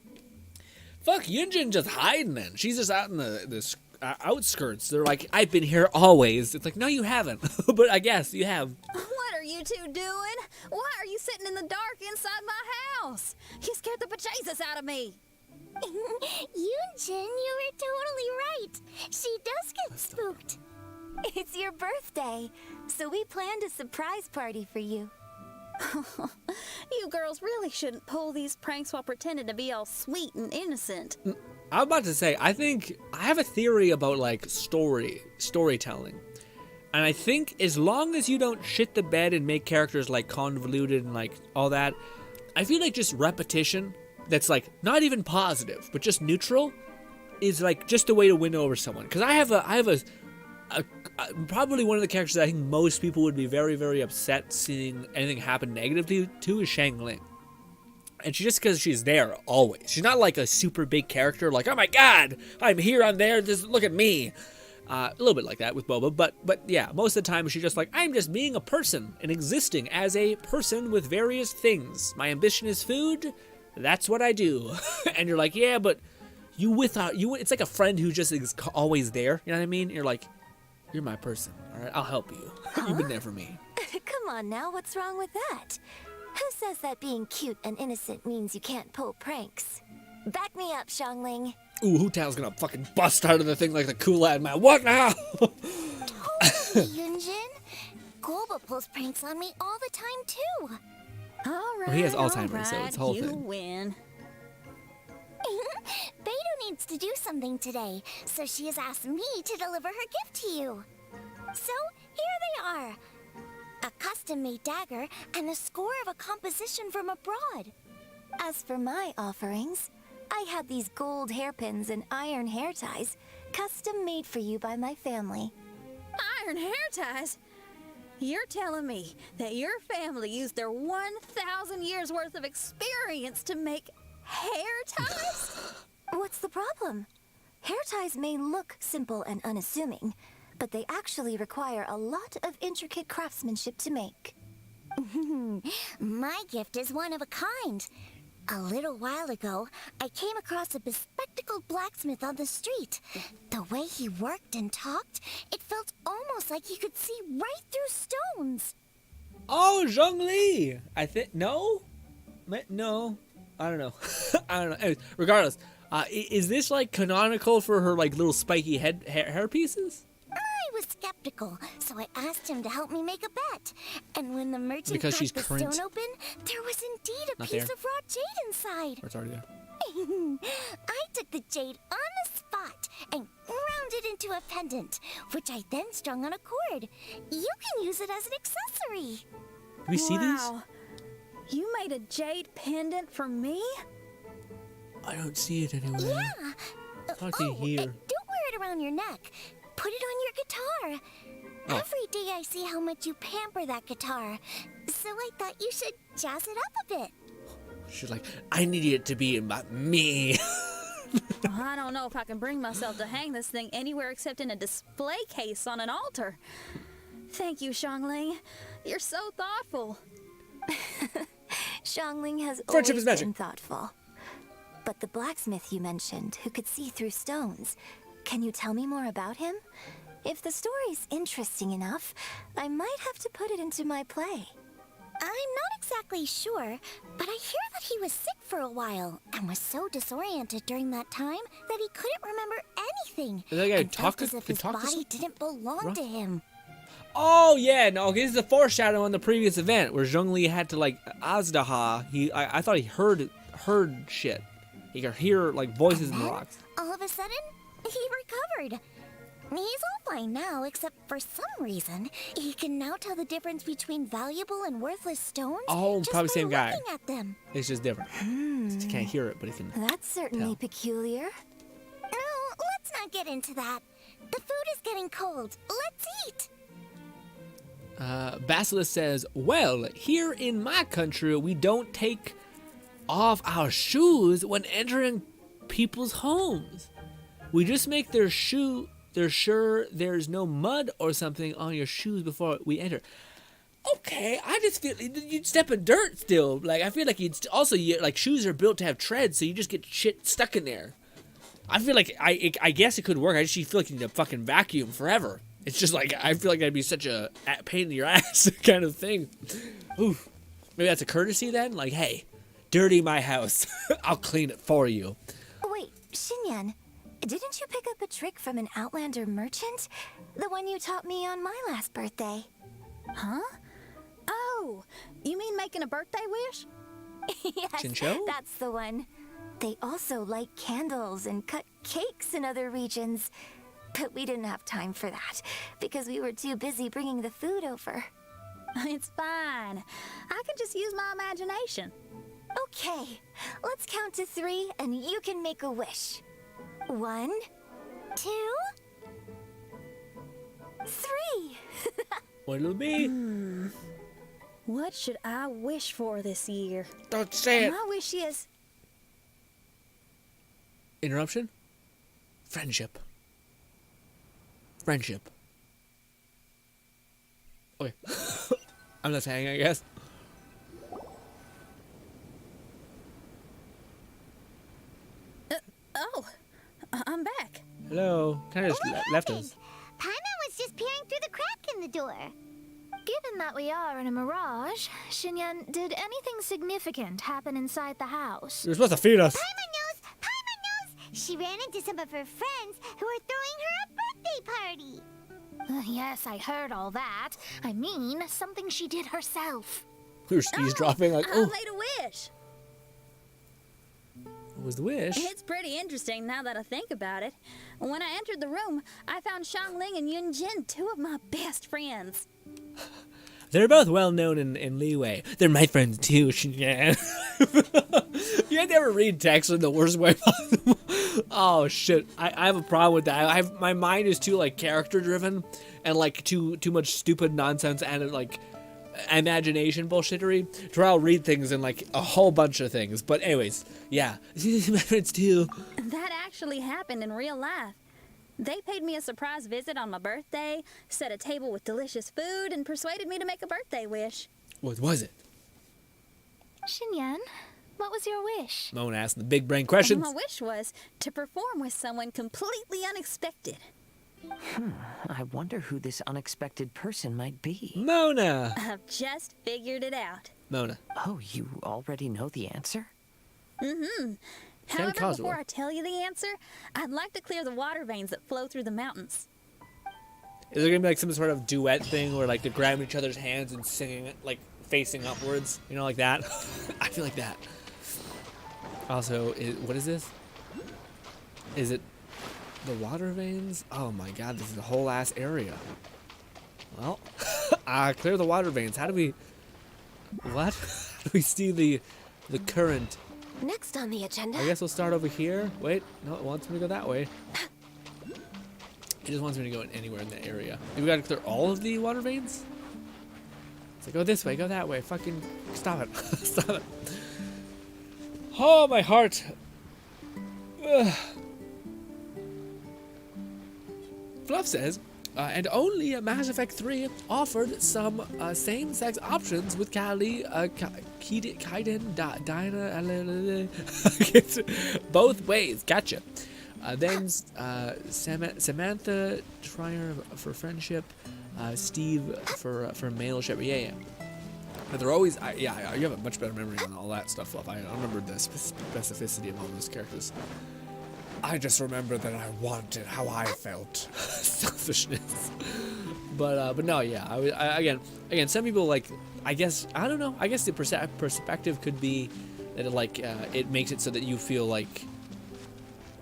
Fuck, Yunjin just hiding then. She's just out in the outskirts. They're like, I've been here always. It's like, no, you haven't. But I guess you have. What are you two doing? Why are you sitting in the dark inside my house? You scared the bejesus out of me. Yunjin, you were totally right. She does get spooked. It's your birthday, so we planned a surprise party for you. You girls really shouldn't pull these pranks while pretending to be all sweet and innocent. I'm about to say, I think I have a theory about like storytelling. And I think as long as you don't shit the bed and make characters like convoluted and like all that, I feel like just repetition that's like not even positive, but just neutral is like just a way to win over someone. Because I have a probably one of the characters that I think most people would be very, very upset seeing anything happen negatively to is Shang Ling. And just because she's there always. She's not like a super big character like, oh my god, I'm here, I'm there, just look at me. A little bit like that with Boba, but yeah, most of the time she's just like, I'm just being a person and existing as a person with various things. My ambition is food, that's what I do. And you're like, yeah, but it's like a friend who just is always there, you know what I mean? You're like, you're my person, all right? I'll help you. You've been there for me. Come on now, what's wrong with that? Who says that being cute and innocent means you can't pull pranks? Back me up, Xiangling. Ooh, Hu Tao's gonna fucking bust out of the thing like the cool lad man. What now? Totally, Yunjin. Golba pulls pranks on me all the time, too. All right, well, he has Alzheimer's, so it's a whole you thing. win. Beidou needs to do something today, so she has asked me to deliver her gift to you. So, here they are. A custom-made dagger and a score of a composition from abroad. As for my offerings, I had these gold hairpins and iron hair ties, custom made for you by my family. Iron hair ties? You're telling me that your family used their 1,000 years worth of experience to make hair ties? What's the problem? Hair ties may look simple and unassuming, but they actually require a lot of intricate craftsmanship to make. My gift is one of a kind. A little while ago, I came across a bespectacled blacksmith on the street. The way he worked and talked, it felt almost like he could see right through stones. Oh, Zhongli! I think, no? No. I don't know. I don't know. Anyways, regardless, is this like canonical for her like little spiky hair pieces? I was skeptical, so I asked him to help me make a bet. And when the merchant Because cracked she's the current. stone open, there was indeed a Not piece there. of raw jade inside. Or it's already there. I took the jade on the spot and ground it into a pendant, which I then strung on a cord. You can use it as an accessory. Can we see these? Wow. You made a jade pendant for me? I don't see it anywhere. Yeah. It's not here. Don't wear it around your neck. Put it on your guitar. Oh. Every day I see how much you pamper that guitar. So I thought you should jazz it up a bit. She's like, I need it to be about me. Well, I don't know if I can bring myself to hang this thing anywhere except in a display case on an altar. Thank you, Xiangling. You're so thoughtful. Xiangling has Friendship always is magic. been thoughtful. But the blacksmith you mentioned, who could see through stones, can you tell me more about him? If the story's interesting enough, I might have to put it into my play. I'm not exactly sure, but I hear that he was sick for a while and was so disoriented during that time that he couldn't remember anything. Is that guy and felt as if can his talk to body didn't belong to him. Oh yeah, no, okay, this is a foreshadow on the previous event where Zhongli had to like Azdaha. I thought he heard shit. He could hear like voices in the rocks. All of a sudden, he recovered. He's all fine now, except for some reason, he can now tell the difference between valuable and worthless stones. Oh, just probably by same guy. looking at them. It's just different. He can't hear it, but he can. That's certainly tell. peculiar. No, let's not get into that. The food is getting cold. Let's eat. Basilisk says, well, here in my country, we don't take off our shoes when entering people's homes. We just make they're sure there's no mud or something on your shoes before we enter. Okay, I just feel you'd step in dirt still. Like, I feel like like shoes are built to have treads, so you just get shit stuck in there. I feel like, I guess it could work. I just feel like you need a fucking vacuum forever. It's just like, I feel like that'd be such a pain in your ass kind of thing. Oof. Maybe that's a courtesy then? Like, hey, dirty my house. I'll clean it for you. Wait, Xinyan, didn't you pick up a trick from an Outlander merchant? The one you taught me on my last birthday. Huh? Oh, you mean making a birthday wish? Yes, Chincho? that's the one. They also light candles and cut cakes in other regions. But we didn't have time for that, because we were too busy bringing the food over. It's fine. I can just use my imagination. Okay, let's count to 3 and you can make a wish. 1, 2, 3. What it'll be? What should I wish for this year? Don't say it. My wish is... Interruption? Friendship. Friendship. Okay. I'm not saying, I guess. I'm back. Hello. Kind of just left us. Paimon was just peering through the crack in the door. Given that we are in a mirage, Xinyan, did anything significant happen inside the house? You're supposed to feed us. Paimon knows! Paimon knows! She ran into some of her friends who were throwing her a birthday party. Yes, I heard all that. I mean, something she did herself. We were eavesdropping like, I oh, made a wish. what was the wish? It's pretty interesting now that I think about it. When I entered the room, I found Xiangling and Yunjin, 2 of my best friends. They're both well known in Leeway. They're my friends too. Yeah. You never read text in the worst way possible. Oh shit! I have a problem with that. My mind is too like character driven, and like too much stupid nonsense and like imagination bullshittery to where I'll read things in like a whole bunch of things. But anyways, yeah, my friends too. That actually happened in real life. They paid me a surprise visit on my birthday, set a table with delicious food, and persuaded me to make a birthday wish. What was it? Xinyan, what was your wish? Mona asked the big brain questions. My wish was to perform with someone completely unexpected. I wonder who this unexpected person might be. Mona. I've just figured it out. Mona. Oh, you already know the answer? However, Kazuha. before I tell you the answer, I'd like to clear the water veins that flow through the mountains. Is there gonna be like some sort of duet thing where like they're grabbing each other's hands and singing it like facing upwards? You know, like that? I feel like that. Also, what is this? Is it the water veins? Oh my god, this is a whole ass area. Well, clear the water veins. How do we... What? How do we see the current? Next on the agenda. I guess we'll start over here. Wait, no, it wants me to go that way. It just wants me to go anywhere in that area. We gotta clear all of the water veins? It's like, go this way, go that way. Fucking stop it. Stop it. Oh, my heart. Ugh. Fluff says, and only Mass Effect 3 offered some same-sex options with Kali, Kaiden, Dinah, both ways. Gotcha. Then Samantha Trier for friendship, Steve for male ship. Yeah. But they're always, yeah, you have a much better memory on all that stuff, Fluff. I remember the specificity of all those characters. I just remember that I wanted how I felt. Selfishness. But no, yeah. Again, some people like, I guess, I don't know. I guess the perspective could be that it makes it so that you feel like,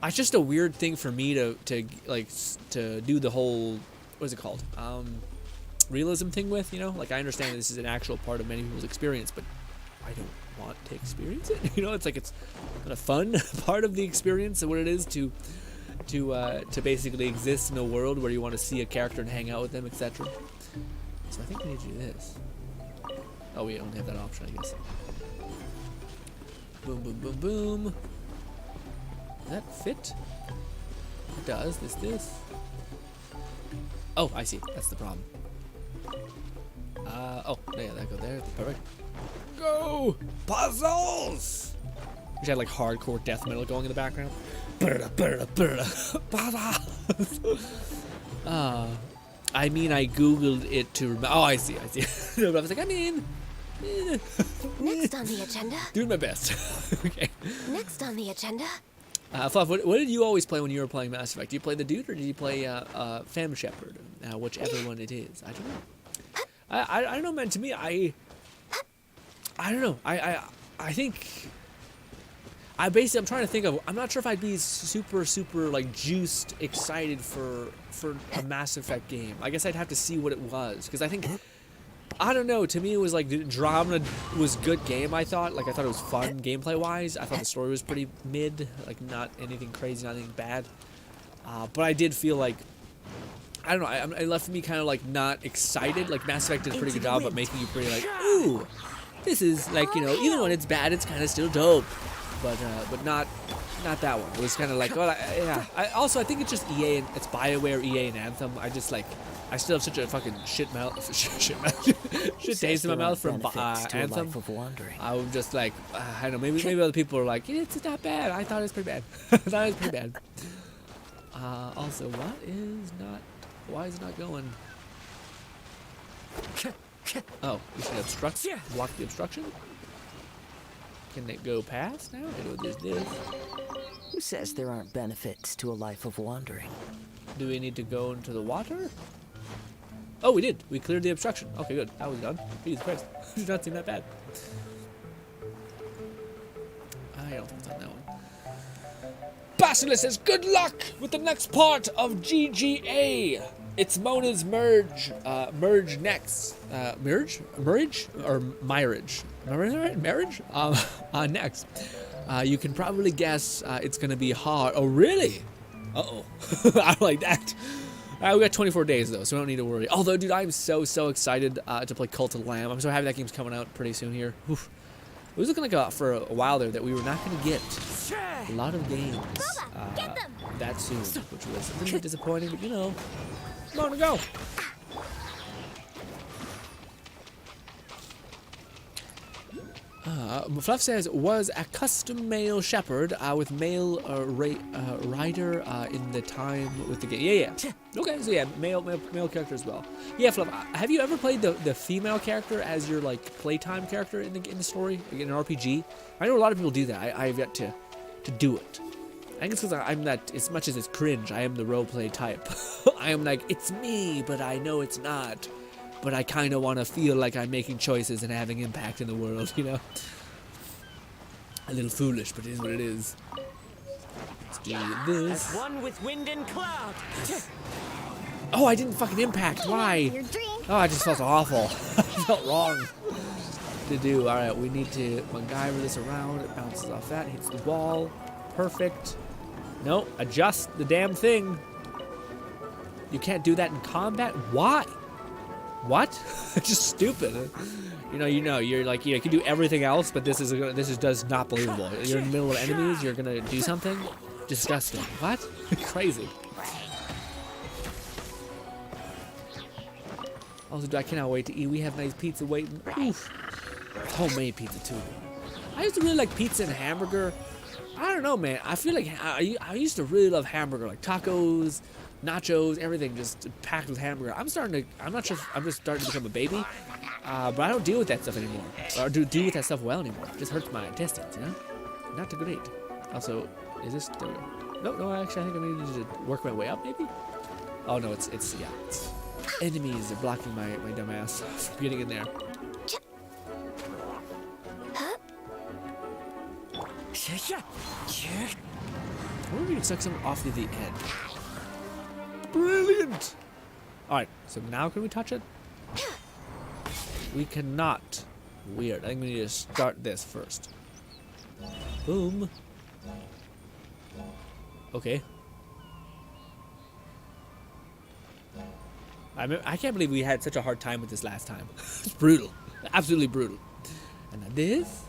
it's just a weird thing for me to do the whole, what is it called? Realism thing with, you know? Like, I understand that this is an actual part of many people's experience, but I don't want to experience it. You know, it's like it's not a fun part of the experience of what it is to basically exist in a world where you want to see a character and hang out with them, etc. So I think we need to do this. Oh, we only have that option, I guess. Boom, boom, boom, boom. Does that fit? It does. This. Oh, I see. That's the problem. Oh, yeah, that go there. Perfect. Go! Puzzles! We had like hardcore death metal going in the background. I mean, I googled it to remember. Oh, I see. No, but I was like, Next on the agenda. Doing my best. Okay. Next on the agenda. Fluff, what did you always play when you were playing Mass Effect? Do you play the Dude or do you play Fam Shepherd? Whichever one it is. I don't know. I don't know, man. To me, I don't know. I think I'm trying to think of. I'm not sure if I'd be super like juiced, excited for a Mass Effect game. I guess I'd have to see what it was, because I think, I don't know. To me, it was like Andromeda was good game. I thought it was fun gameplay wise. I thought the story was pretty mid, like not anything crazy, not anything bad. But I did feel like, I don't know. It left me kind of like not excited. Like Mass Effect did a pretty good job at making you pretty like, ooh, this is like, you know, even when it's bad, it's kind of still dope. But not that one. It was kind of like, well, yeah. I think it's just EA and it's BioWare, EA, and Anthem. I still have such a fucking shit taste in my mouth from Anthem. I'm just like, I don't know. Maybe other people are like, it's not bad. I thought it was pretty bad. Also, why is it not going? Oh, you should obstruct. Block the obstruction. Can it go past now? There's this. Who says there aren't benefits to a life of wandering? Do we need to go into the water? Oh, we did. We cleared the obstruction. Okay, good. That was done. Jesus Christ. Did not seem that bad. I don't think it's on that one. Basilisk says, good luck with the next part of GGA. It's Mona's merge next. Merge? Or marriage? Marriage? Next. You can probably guess it's going to be hard. Oh, really? Uh-oh. I like that. We got 24 days, though, so we don't need to worry. Although, dude, I'm so excited to play Cult of the Lamb. I'm so happy that game's coming out pretty soon here. Oof. It was looking like for a while there that we were not going to get a lot of games that soon, which was a little bit disappointing, but, you know, come on, go. Fluff says, was a custom male shepherd with male rider in the time with the game. Yeah. Okay, so yeah, male character as well. Yeah, Fluff, have you ever played the female character as your like playtime character in the story, like in an RPG? I know a lot of people do that. I have yet to do it. I think it's because I'm not, as much as it's cringe, I am the roleplay type. I am like, it's me, but I know it's not. But I kind of want to feel like I'm making choices and having impact in the world, you know? A little foolish, but it is what it is. Let's do this. As one with wind and cloud. Oh, I didn't fucking impact. Why? Oh, I just felt awful. I felt wrong to do. All right, we need to MacGyver this around. It bounces off that, hits the wall. Perfect. No, adjust the damn thing. You can't do that in combat? Why? What? It's just stupid. You know, you're like, you can do everything else, but this is just not believable. You're in the middle of enemies, you're gonna do something? Disgusting. What? Crazy. Also, I cannot wait to eat. We have nice pizza waiting. Oof. Homemade pizza too. I used to really like pizza and hamburger. I don't know, man. I feel like I used to really love hamburger, like tacos, nachos, everything just packed with hamburger. I'm not sure if I'm just starting to become a baby, but I don't deal with that stuff anymore, or deal with that stuff well anymore. It just hurts my intestines, you know? Not too great. Also, is this, there we go. No, actually, I think I need to work my way up, maybe? Oh, no, it's enemies are blocking my dumb ass from getting in there. I wonder if you can suck some off to the end. Brilliant! Alright, so now can we touch it? We cannot. Weird. I think we need to start this first. Boom. Okay. I can't believe we had such a hard time with this last time. It's brutal. Absolutely brutal. And now this?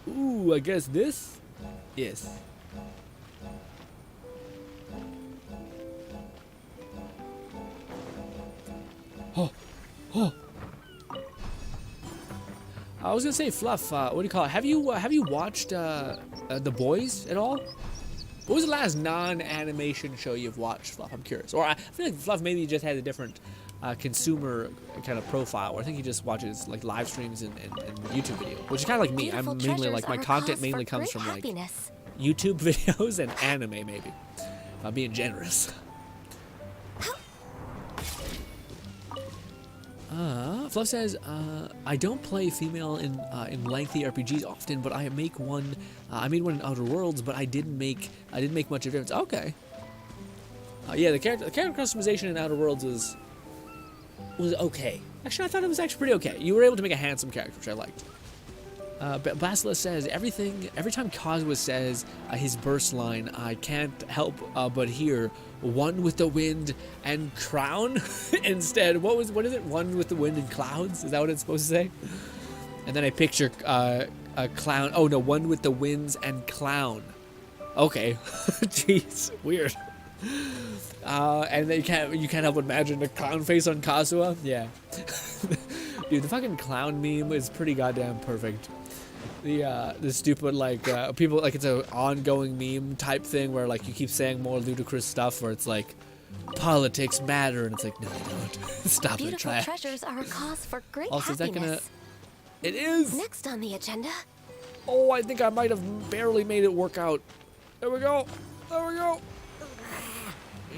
Ooh, I guess this? Yes. Oh. I was gonna say, Fluff, what do you call it? Have you watched The Boys at all? What was the last non-animation show you've watched, Fluff? I'm curious. Or I feel like Fluff maybe just has a different consumer kind of profile. Or I think he just watches like live streams and YouTube videos, which is kind of like me. I'm mainly like my content mainly comes from like YouTube videos and anime, maybe. If I'm being generous. Fluff says, I don't play female in lengthy RPGs often, but I make one. I made one in Outer Worlds, but I didn't make much of a difference. Okay. Yeah, the character customization in Outer Worlds was okay. Actually, I thought it was actually pretty okay. You were able to make a handsome character, which I liked. Basilisk says, every time Kazuha says his burst line, I can't help but hear one with the wind and crown instead. What is it? One with the wind and clouds? Is that what it's supposed to say? And then I picture a clown. Oh no, one with the winds and clown. Okay. Jeez, weird. And then you can't help but imagine a clown face on Kazuha. Yeah. Dude, the fucking clown meme is pretty goddamn perfect. The stupid like people like it's an ongoing meme type thing where like you keep saying more ludicrous stuff where it's like politics matter and it's like no they don't. Stop it. Beautiful treasures are a cause for great also, happiness. is that gonna? It is. Next on the agenda. Oh, I think I might have barely made it work out. There we go. There we go.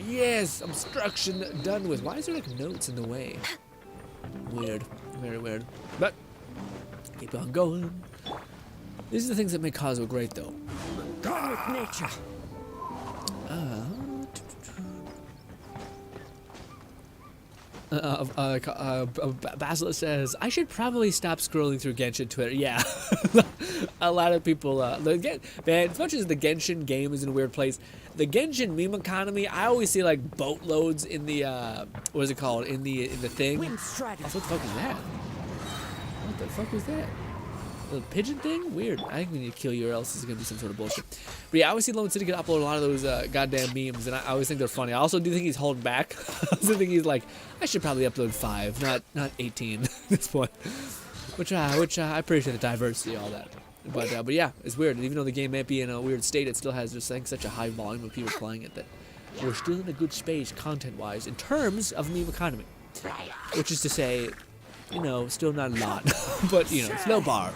Yes, obstruction done with. Why is there like notes in the way? Weird. Very weird. But keep on going. These are the things that make Kazuha great, though. Gone with nature. Basilisk says, I should probably stop scrolling through Genshin Twitter. Yeah. A lot of people, man, as much as the Genshin game is in a weird place, the Genshin meme economy, I always see like boatloads in the, what is it called? In the thing. Wind Strider. What the fuck is that? What the fuck was that? The pigeon thing? Weird. I think we need to kill you or else it's going to be some sort of bullshit. But yeah, I always see Lone City can upload a lot of those goddamn memes, and I always think they're funny. I also do think he's holding back. I also think he's like, I should probably upload 5, not 18 at this point. Which I appreciate the diversity, all that. But yeah, it's weird. Even though the game might be in a weird state, it still has just like such a high volume of people playing it that we're still in a good space content-wise in terms of meme economy. Which is to say, you know, still not a lot, but you know, it's no bar.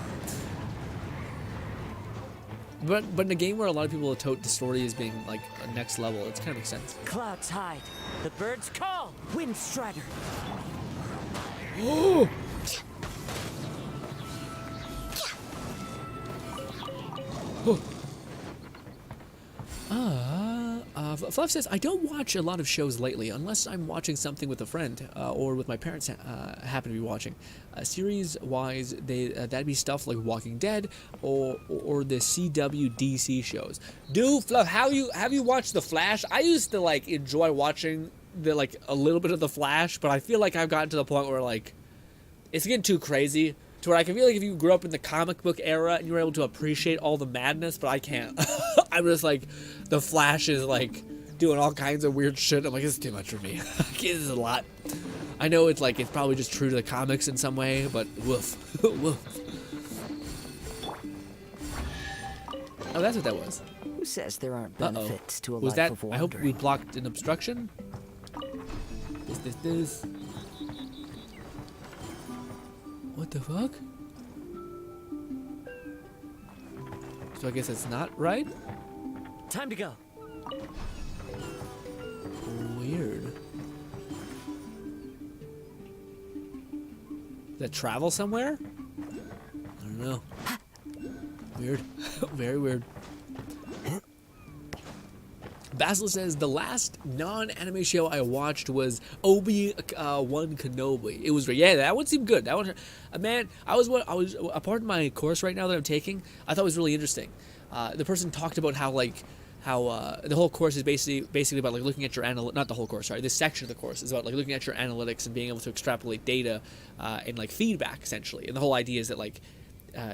But in a game where a lot of people tote the story as being like a next level, it kind of makes sense. Clouds hide. The birds call. Wind Strider. Oh! Fluff says, I don't watch a lot of shows lately unless I'm watching something with a friend or with my parents happen to be watching. Series-wise, that'd be stuff like Walking Dead or the CWDC shows. Dude, Fluff, have you watched The Flash? I used to like enjoy watching a little bit of The Flash, but I feel like I've gotten to the point where like it's getting too crazy. To where I can feel like if you grew up in the comic book era and you were able to appreciate all the madness, but I can't. I'm just like, the Flash is like doing all kinds of weird shit. I'm like, this is too much for me. This is a lot. I know it's like, it's probably just true to the comics in some way, but woof. Woof. Oh, that's what that was. Who says there aren't Uh-oh. benefits to a Was life that? of I hope we wandering? blocked an obstruction. This. What the fuck? So I guess that's not right? Time to go. Weird. Does that travel somewhere? I don't know. Weird. Very weird. Basil says the last non-anime show I watched was Obi-Wan Kenobi. It was great. Yeah, that one seemed good. That one, man, I was a part of my course right now that I'm taking. I thought was really interesting. The person talked about how the whole course is basically about like looking at your not the whole course, sorry. This section of the course is about like looking at your analytics and being able to extrapolate data and like feedback essentially. And the whole idea is that like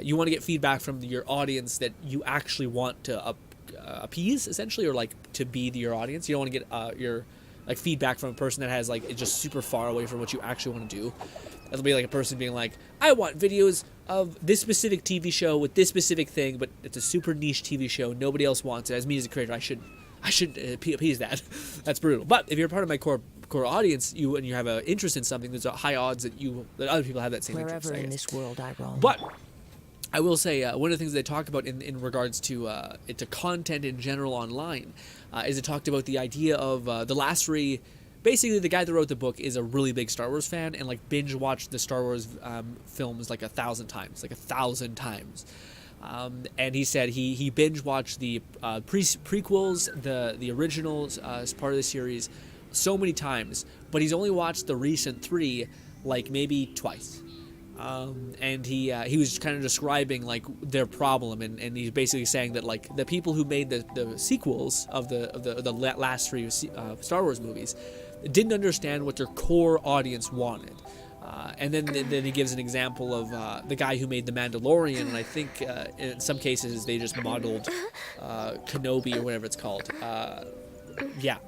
you want to get feedback from your audience that you actually want to appease essentially, or like to be your audience. You don't want to get your like feedback from a person that has like it's just super far away from what you actually want to do. It'll be like a person being like, I want videos of this specific TV show with this specific thing, but it's a super niche TV show. Nobody else wants it. As me as a creator, I should appease that. That's brutal. But if you're part of my core audience, you have an interest in something, there's a high odds that other people have that same interest. Wherever in this world I roam. But I will say one of the things they talk about in regards to content in general online is it talked about the idea of the last three. Basically, the guy that wrote the book is a really big Star Wars fan and like binge watched the Star Wars films like 1,000 times, and he said he binge watched the prequels, the originals as part of the series so many times, but he's only watched the recent 3 like maybe twice. And he was kind of describing like their problem, and he's basically saying that like the people who made the sequels of the last 3 Star Wars movies didn't understand what their core audience wanted. And then he gives an example of the guy who made The Mandalorian, and I think in some cases they just modeled Kenobi or whatever it's called.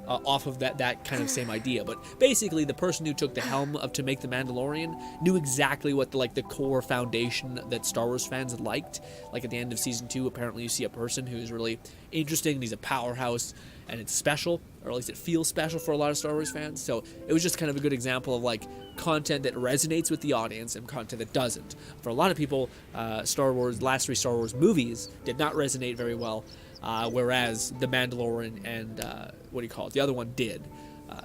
Off of that kind of same idea. But basically, the person who took the helm to make The Mandalorian knew exactly what the core foundation that Star Wars fans liked. Like at the end of season 2, apparently you see a person who is really interesting, and he's a powerhouse, and it's special, or at least it feels special for a lot of Star Wars fans. So it was just kind of a good example of like content that resonates with the audience and content that doesn't. For a lot of people, last 3 Star Wars movies did not resonate very well. Whereas The Mandalorian and the other one did.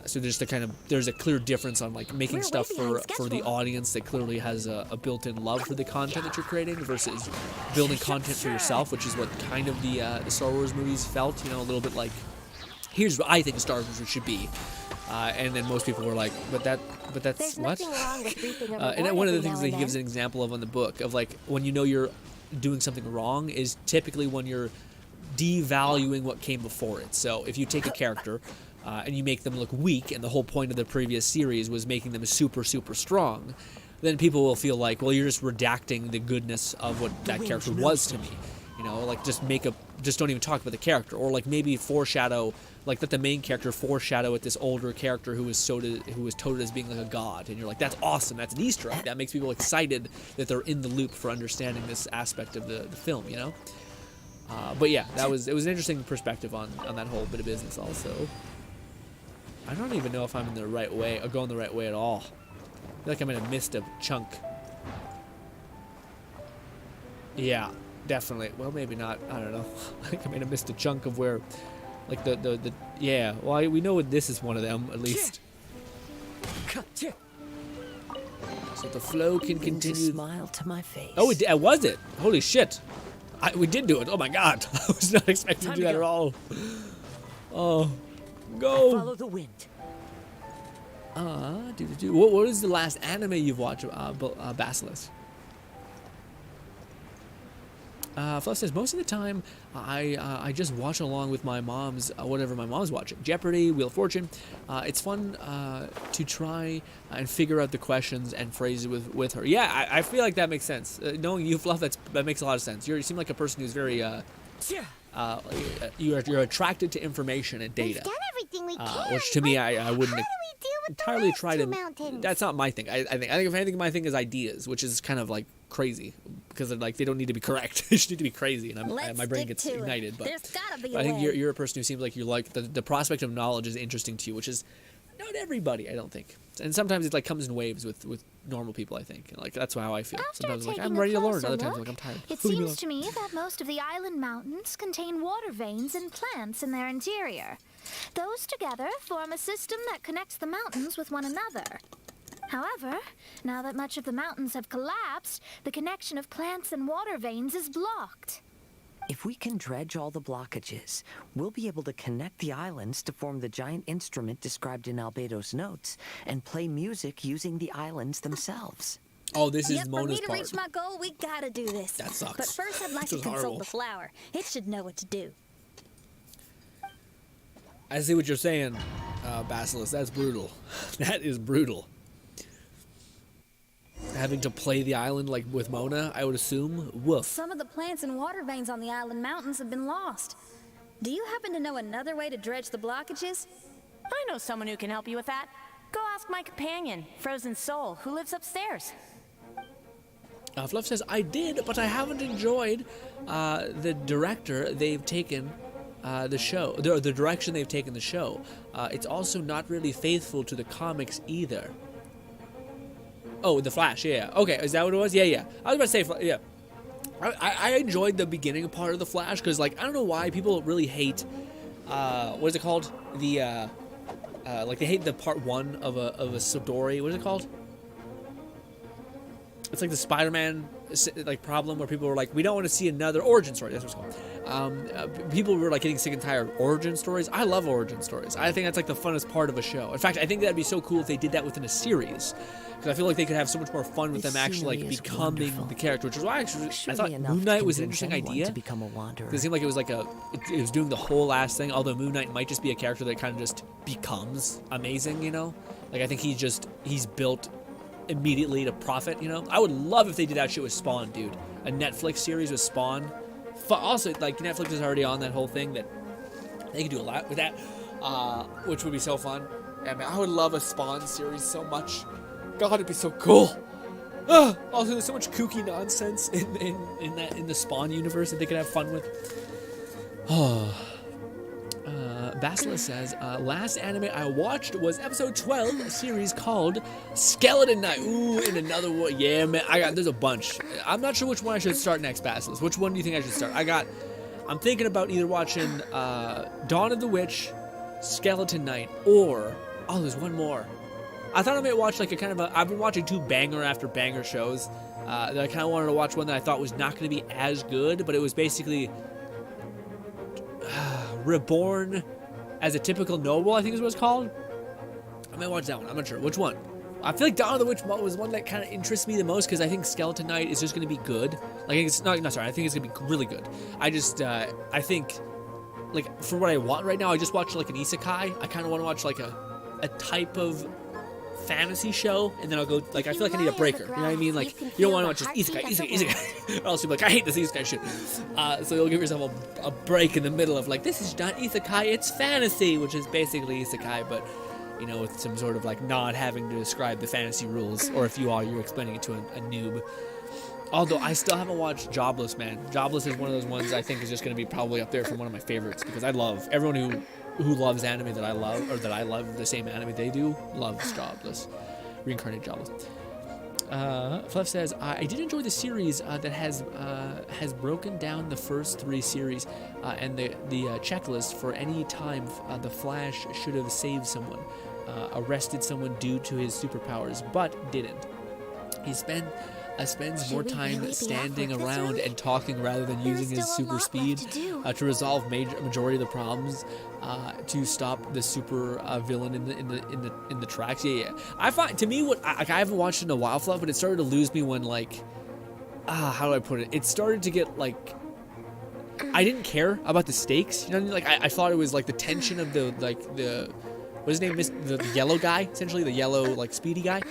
So there's a clear difference on like making stuff for the audience that clearly has a built-in love for the content that you're creating versus building content for yourself, which is what kind of the Star Wars movies felt. A little bit like, here's what I think Star Wars should be. And then most people were like, but that's There's what? nothing wrong with reaping a And reward one of the every things now that he and gives then. an example of in the book of like when you know you're doing something wrong is typically when you're devaluing what came before it. So if you take a character and you make them look weak, and the whole point of the previous series was making them super, super strong, then people will feel like, well, you're just redacting the goodness of what that character was to me. Like just don't even talk about the character, or like maybe foreshadow, like let the main character foreshadow at this older character who was touted as being like a god, and you're like, that's awesome, that's an Easter egg, that makes people excited that they're in the loop for understanding this aspect of the film, But yeah, it was an interesting perspective on that whole bit of business also. I don't even know if I'm in the right way, or going the right way at all. I feel like I might have missed a chunk. Yeah, definitely. Well, maybe not. I don't know. I think I might have missed a chunk of where, like yeah. Well, we know this is one of them, at least. So the flow can continue. Smile to my face. Oh, was it? Holy shit. We did do it. Oh my god. I was not expecting to do that at all. Oh. Go. Follow the wind. What is the last anime you've watched, Basilisk? Fluff says, most of the time, I just watch along with my mom's, whatever my mom's watching. Jeopardy, Wheel of Fortune. It's fun to try and figure out the questions and phrases with her. Yeah, I feel like that makes sense. Knowing you, Fluff, that makes a lot of sense. You seem like a person who's very, you're attracted to information and data. We've done everything we can. Which to me, I wouldn't. How do we deal entirely try to. mountains? That's not my thing. I think if anything, my thing is ideas, which is kind of like crazy because like they don't need to be correct. They just need to be crazy, and my brain gets ignited. But there's gotta be I think way. you're a person who seems like you like the prospect of knowledge is interesting to you, which is not everybody, I don't think. And sometimes it like comes in waves with normal people, I think. And, like that's how I feel. After Sometimes like taking I'm a ready to learn. closer Other times look, like I'm tired. It Leave me seems to me that most of the island mountains contain water veins and plants in their interior. Those together form a system that connects the mountains with one another. However, now that much of the mountains have collapsed, the connection of plants and water veins is blocked. If we can dredge all the blockages, we'll be able to connect the islands to form the giant instrument described in Albedo's notes and play music using the islands themselves. Oh, this is Yep, for Mona's me to part. reach my goal, we gotta do this. That sucks. But first, I'd like This to is consult horrible. the flower. It should know what to do. I see what you're saying, Basilisk. That's brutal. That is brutal. Having to play the island like with Mona, I would assume. Woof. Some of the plants and water veins on the island mountains have been lost. Do you happen to know another way to dredge the blockages? I know someone who can help you with that. Go ask my companion, Frozen Soul, who lives upstairs. Fluff says, I did, but I haven't enjoyed the director they've taken the show, the direction they've taken the show. It's also not really faithful to the comics either. Oh, The Flash, yeah. Okay, is that what it was? Yeah. I was about to say, yeah. I enjoyed the beginning part of The Flash, because, like, I don't know why people really hate, what is it called? The, like, they hate the part 1 of a story. What is it called? It's like the Spider-Man like problem where people were like, we don't want to see another origin story. That's what it's called. People were like getting sick and tired of origin stories. I love origin stories. I think that's like the funnest part of a show. In fact, I think that'd be so cool if they did that within a series, because I feel like they could have so much more fun with This them actually like scenery is becoming wonderful. the character. Which is why actually I Surely thought enough Moon to Knight was an convince interesting anyone idea. to become a wanderer. It seemed like it was like it was doing the whole last thing. Although Moon Knight might just be a character that kind of just becomes amazing, you know. Like I think he's built immediately to profit, you know. I would love if they did that shit with Spawn, dude. A Netflix series with Spawn. Also, like Netflix is already on that whole thing that they could do a lot with that, which would be so fun. Yeah, man, I would love a Spawn series so much. God, it'd be so cool. Also, there's so much kooky nonsense in the Spawn universe that they could have fun with. Basilisk says, last anime I watched was episode 12, a series called Skeleton Knight. Ooh, in another one. Yeah, man, there's a bunch. I'm not sure which one I should start next, Basilisk. Which one do you think I should start? I'm thinking about either watching Dawn of the Witch, Skeleton Knight, or, there's one more. I thought I might watch like I've been watching 2 banger after banger shows. That I kind of wanted to watch one that I thought was not going to be as good, but it was basically Reborn as a Typical Noble, I think is what it's called. I might watch that one. I'm not sure. Which one? I feel like Dawn of the Witch was one that kind of interests me the most because I think Skeleton Knight is just going to be good. Like, it's not, no, sorry, I think it's going to be really good. I think, like, for what I want right now, I just watched, like, an isekai. I kind of want to watch, like, a type of fantasy show, and then I'll go, like, I feel like I need a breaker. You know what I mean? Like, you don't want to watch just isekai. Or else you'll be like, I hate this isekai shit. So you'll give yourself a break in the middle of, like, this is not isekai, it's fantasy, which is basically isekai, but, you know, with some sort of, like, not having to describe the fantasy rules, or if you are, you're explaining it to a noob. Although I still haven't watched Jobless, man. Jobless is one of those ones I think is just going to be probably up there for one of my favorites, because I love everyone who loves anime that I love, or that I love the same anime they do, loves Jobless. Reincarnate Jobless. Fluff says, I did enjoy the series that has broken down the first 3 series and the checklist for any time the Flash should have saved someone, arrested someone due to his superpowers, but didn't. He spends more time standing around and talking rather than using his super speed to resolve majority of the problems, to stop the super villain in the tracks. Yeah. I find, to me, I haven't watched it in a while, Fluff, but it started to lose me when, like, how do I put it? It started to get, like, I didn't care about the stakes. You know what I mean? Like, I thought it was like the tension of the what's his name? The yellow guy, essentially the yellow, like, speedy guy.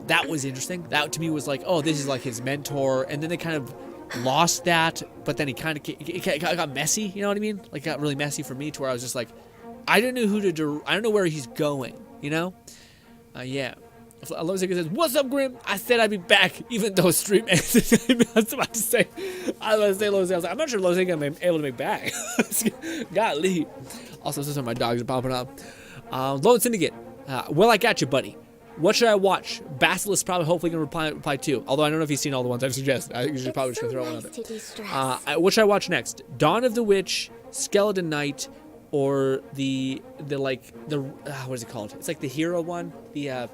That was interesting. That to me was like, oh, this is like his mentor, and then they kind of lost that, but then it got messy, you know what I mean? Like, it got really messy for me to where I was just like, I don't know where he's going, you know? Yeah. Lone Sinker says, "What's up, Grim? I said I'd be back, even though stream ended." I was about to say, Lone Sinker. I was like, I'm not sure Lone Sinker I'm able to make back. Golly. Also, some of my dogs are popping up. Lone Syndicate. Well, I got you, buddy. What should I watch? Basilisk probably hopefully going to reply too. Although I don't know if he's seen all the ones I've suggested. I think you should probably just throw one out. What should I watch next? Dawn of the Witch, Skeleton Knight, or the what is it called? It's like the hero one. The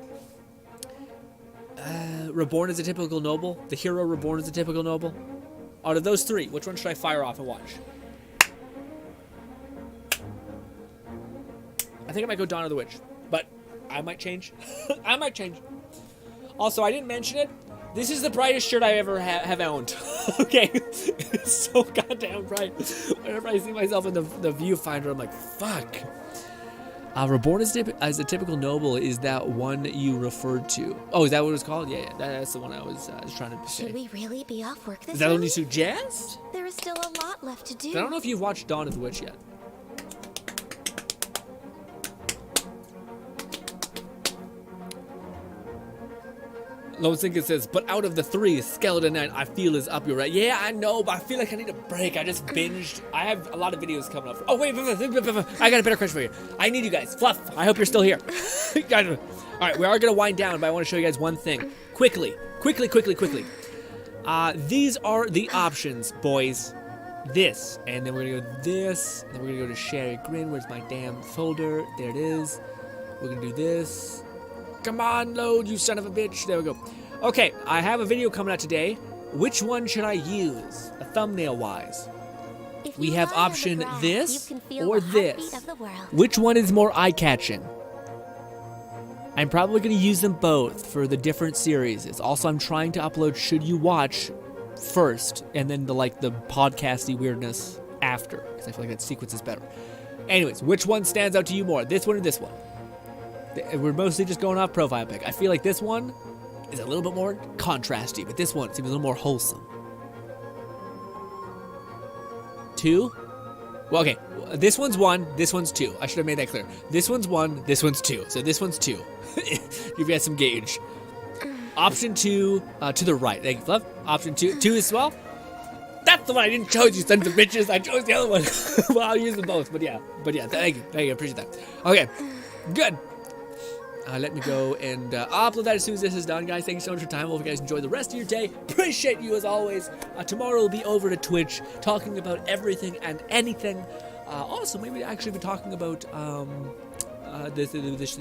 Reborn as a Typical Noble. The hero Reborn as a Typical Noble. Out of those three, which one should I fire off and watch? I think I might go Dawn of the Witch, but I might change. I might change. Also, I didn't mention it. This is the brightest shirt I ever have owned. Okay? It's so goddamn bright. Whenever I see myself in the viewfinder, I'm like, fuck. Reborn as a Typical Noble is that one you referred to. Oh, is that what it was called? Yeah, that's the one I was trying to say. Should we really be off work this Is that the one you early? suggest? There is still a lot left to do. I don't know if you've watched Dawn of the Witch yet. Lone Sinker says, but out of the three, Skeleton Knight I feel is up your right. Yeah, I know, but I feel like I need a break. I just binged. I have a lot of videos coming up. Oh, wait, I got a better question for you. I need you guys. Fluff, I hope you're still here. All right, we are going to wind down, but I want to show you guys one thing. Quickly. These are the options, boys. This, and then we're going to go this, and then we're going to go to share GRINN. Where's my damn folder? There it is. We're going to do this. Come on, load, you son of a bitch. There we go. Okay, I have a video coming out today. Which one should I use, thumbnail-wise? We have option this or this. Which one is more eye-catching? I'm probably going to use them both for the different series. Also, I'm trying to upload Should You Watch first, and then the podcasty weirdness after, because I feel like that sequence is better. Anyways, which one stands out to you more, this one or this one? We're mostly just going off profile pic. I feel like this one is a little bit more contrasty, but this one seems a little more wholesome. 2? Well, okay. This one's 1, this one's 2. I should have made that clear. This one's 1, this one's 2. So this one's 2. Give you guys some gauge. Option 2 to the right. Thank you, Fluff. Option 2 as well. That's the one I didn't choose, you sons of bitches. I chose the other one. Well, I'll use them both, but yeah. Thank you. I appreciate that. Okay, good. Let me go and I'll upload that as soon as this is done, guys. Thank you so much for your time. Hope you guys enjoy the rest of your day. Appreciate you as always. Tomorrow we'll be over to Twitch talking about everything and anything. Also, maybe actually be talking about the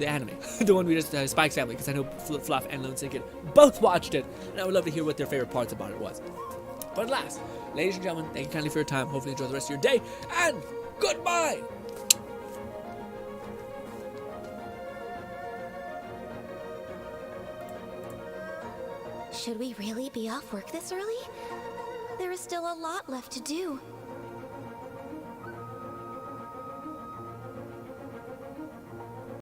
anime, the one we just Spike's Family, because I know Fluff and Lone Sinker both watched it, and I would love to hear what their favorite parts about it was. But last, ladies and gentlemen, thank you kindly for your time. Hopefully, you enjoy the rest of your day, and goodbye. Should we really be off work this early? There is still a lot left to do.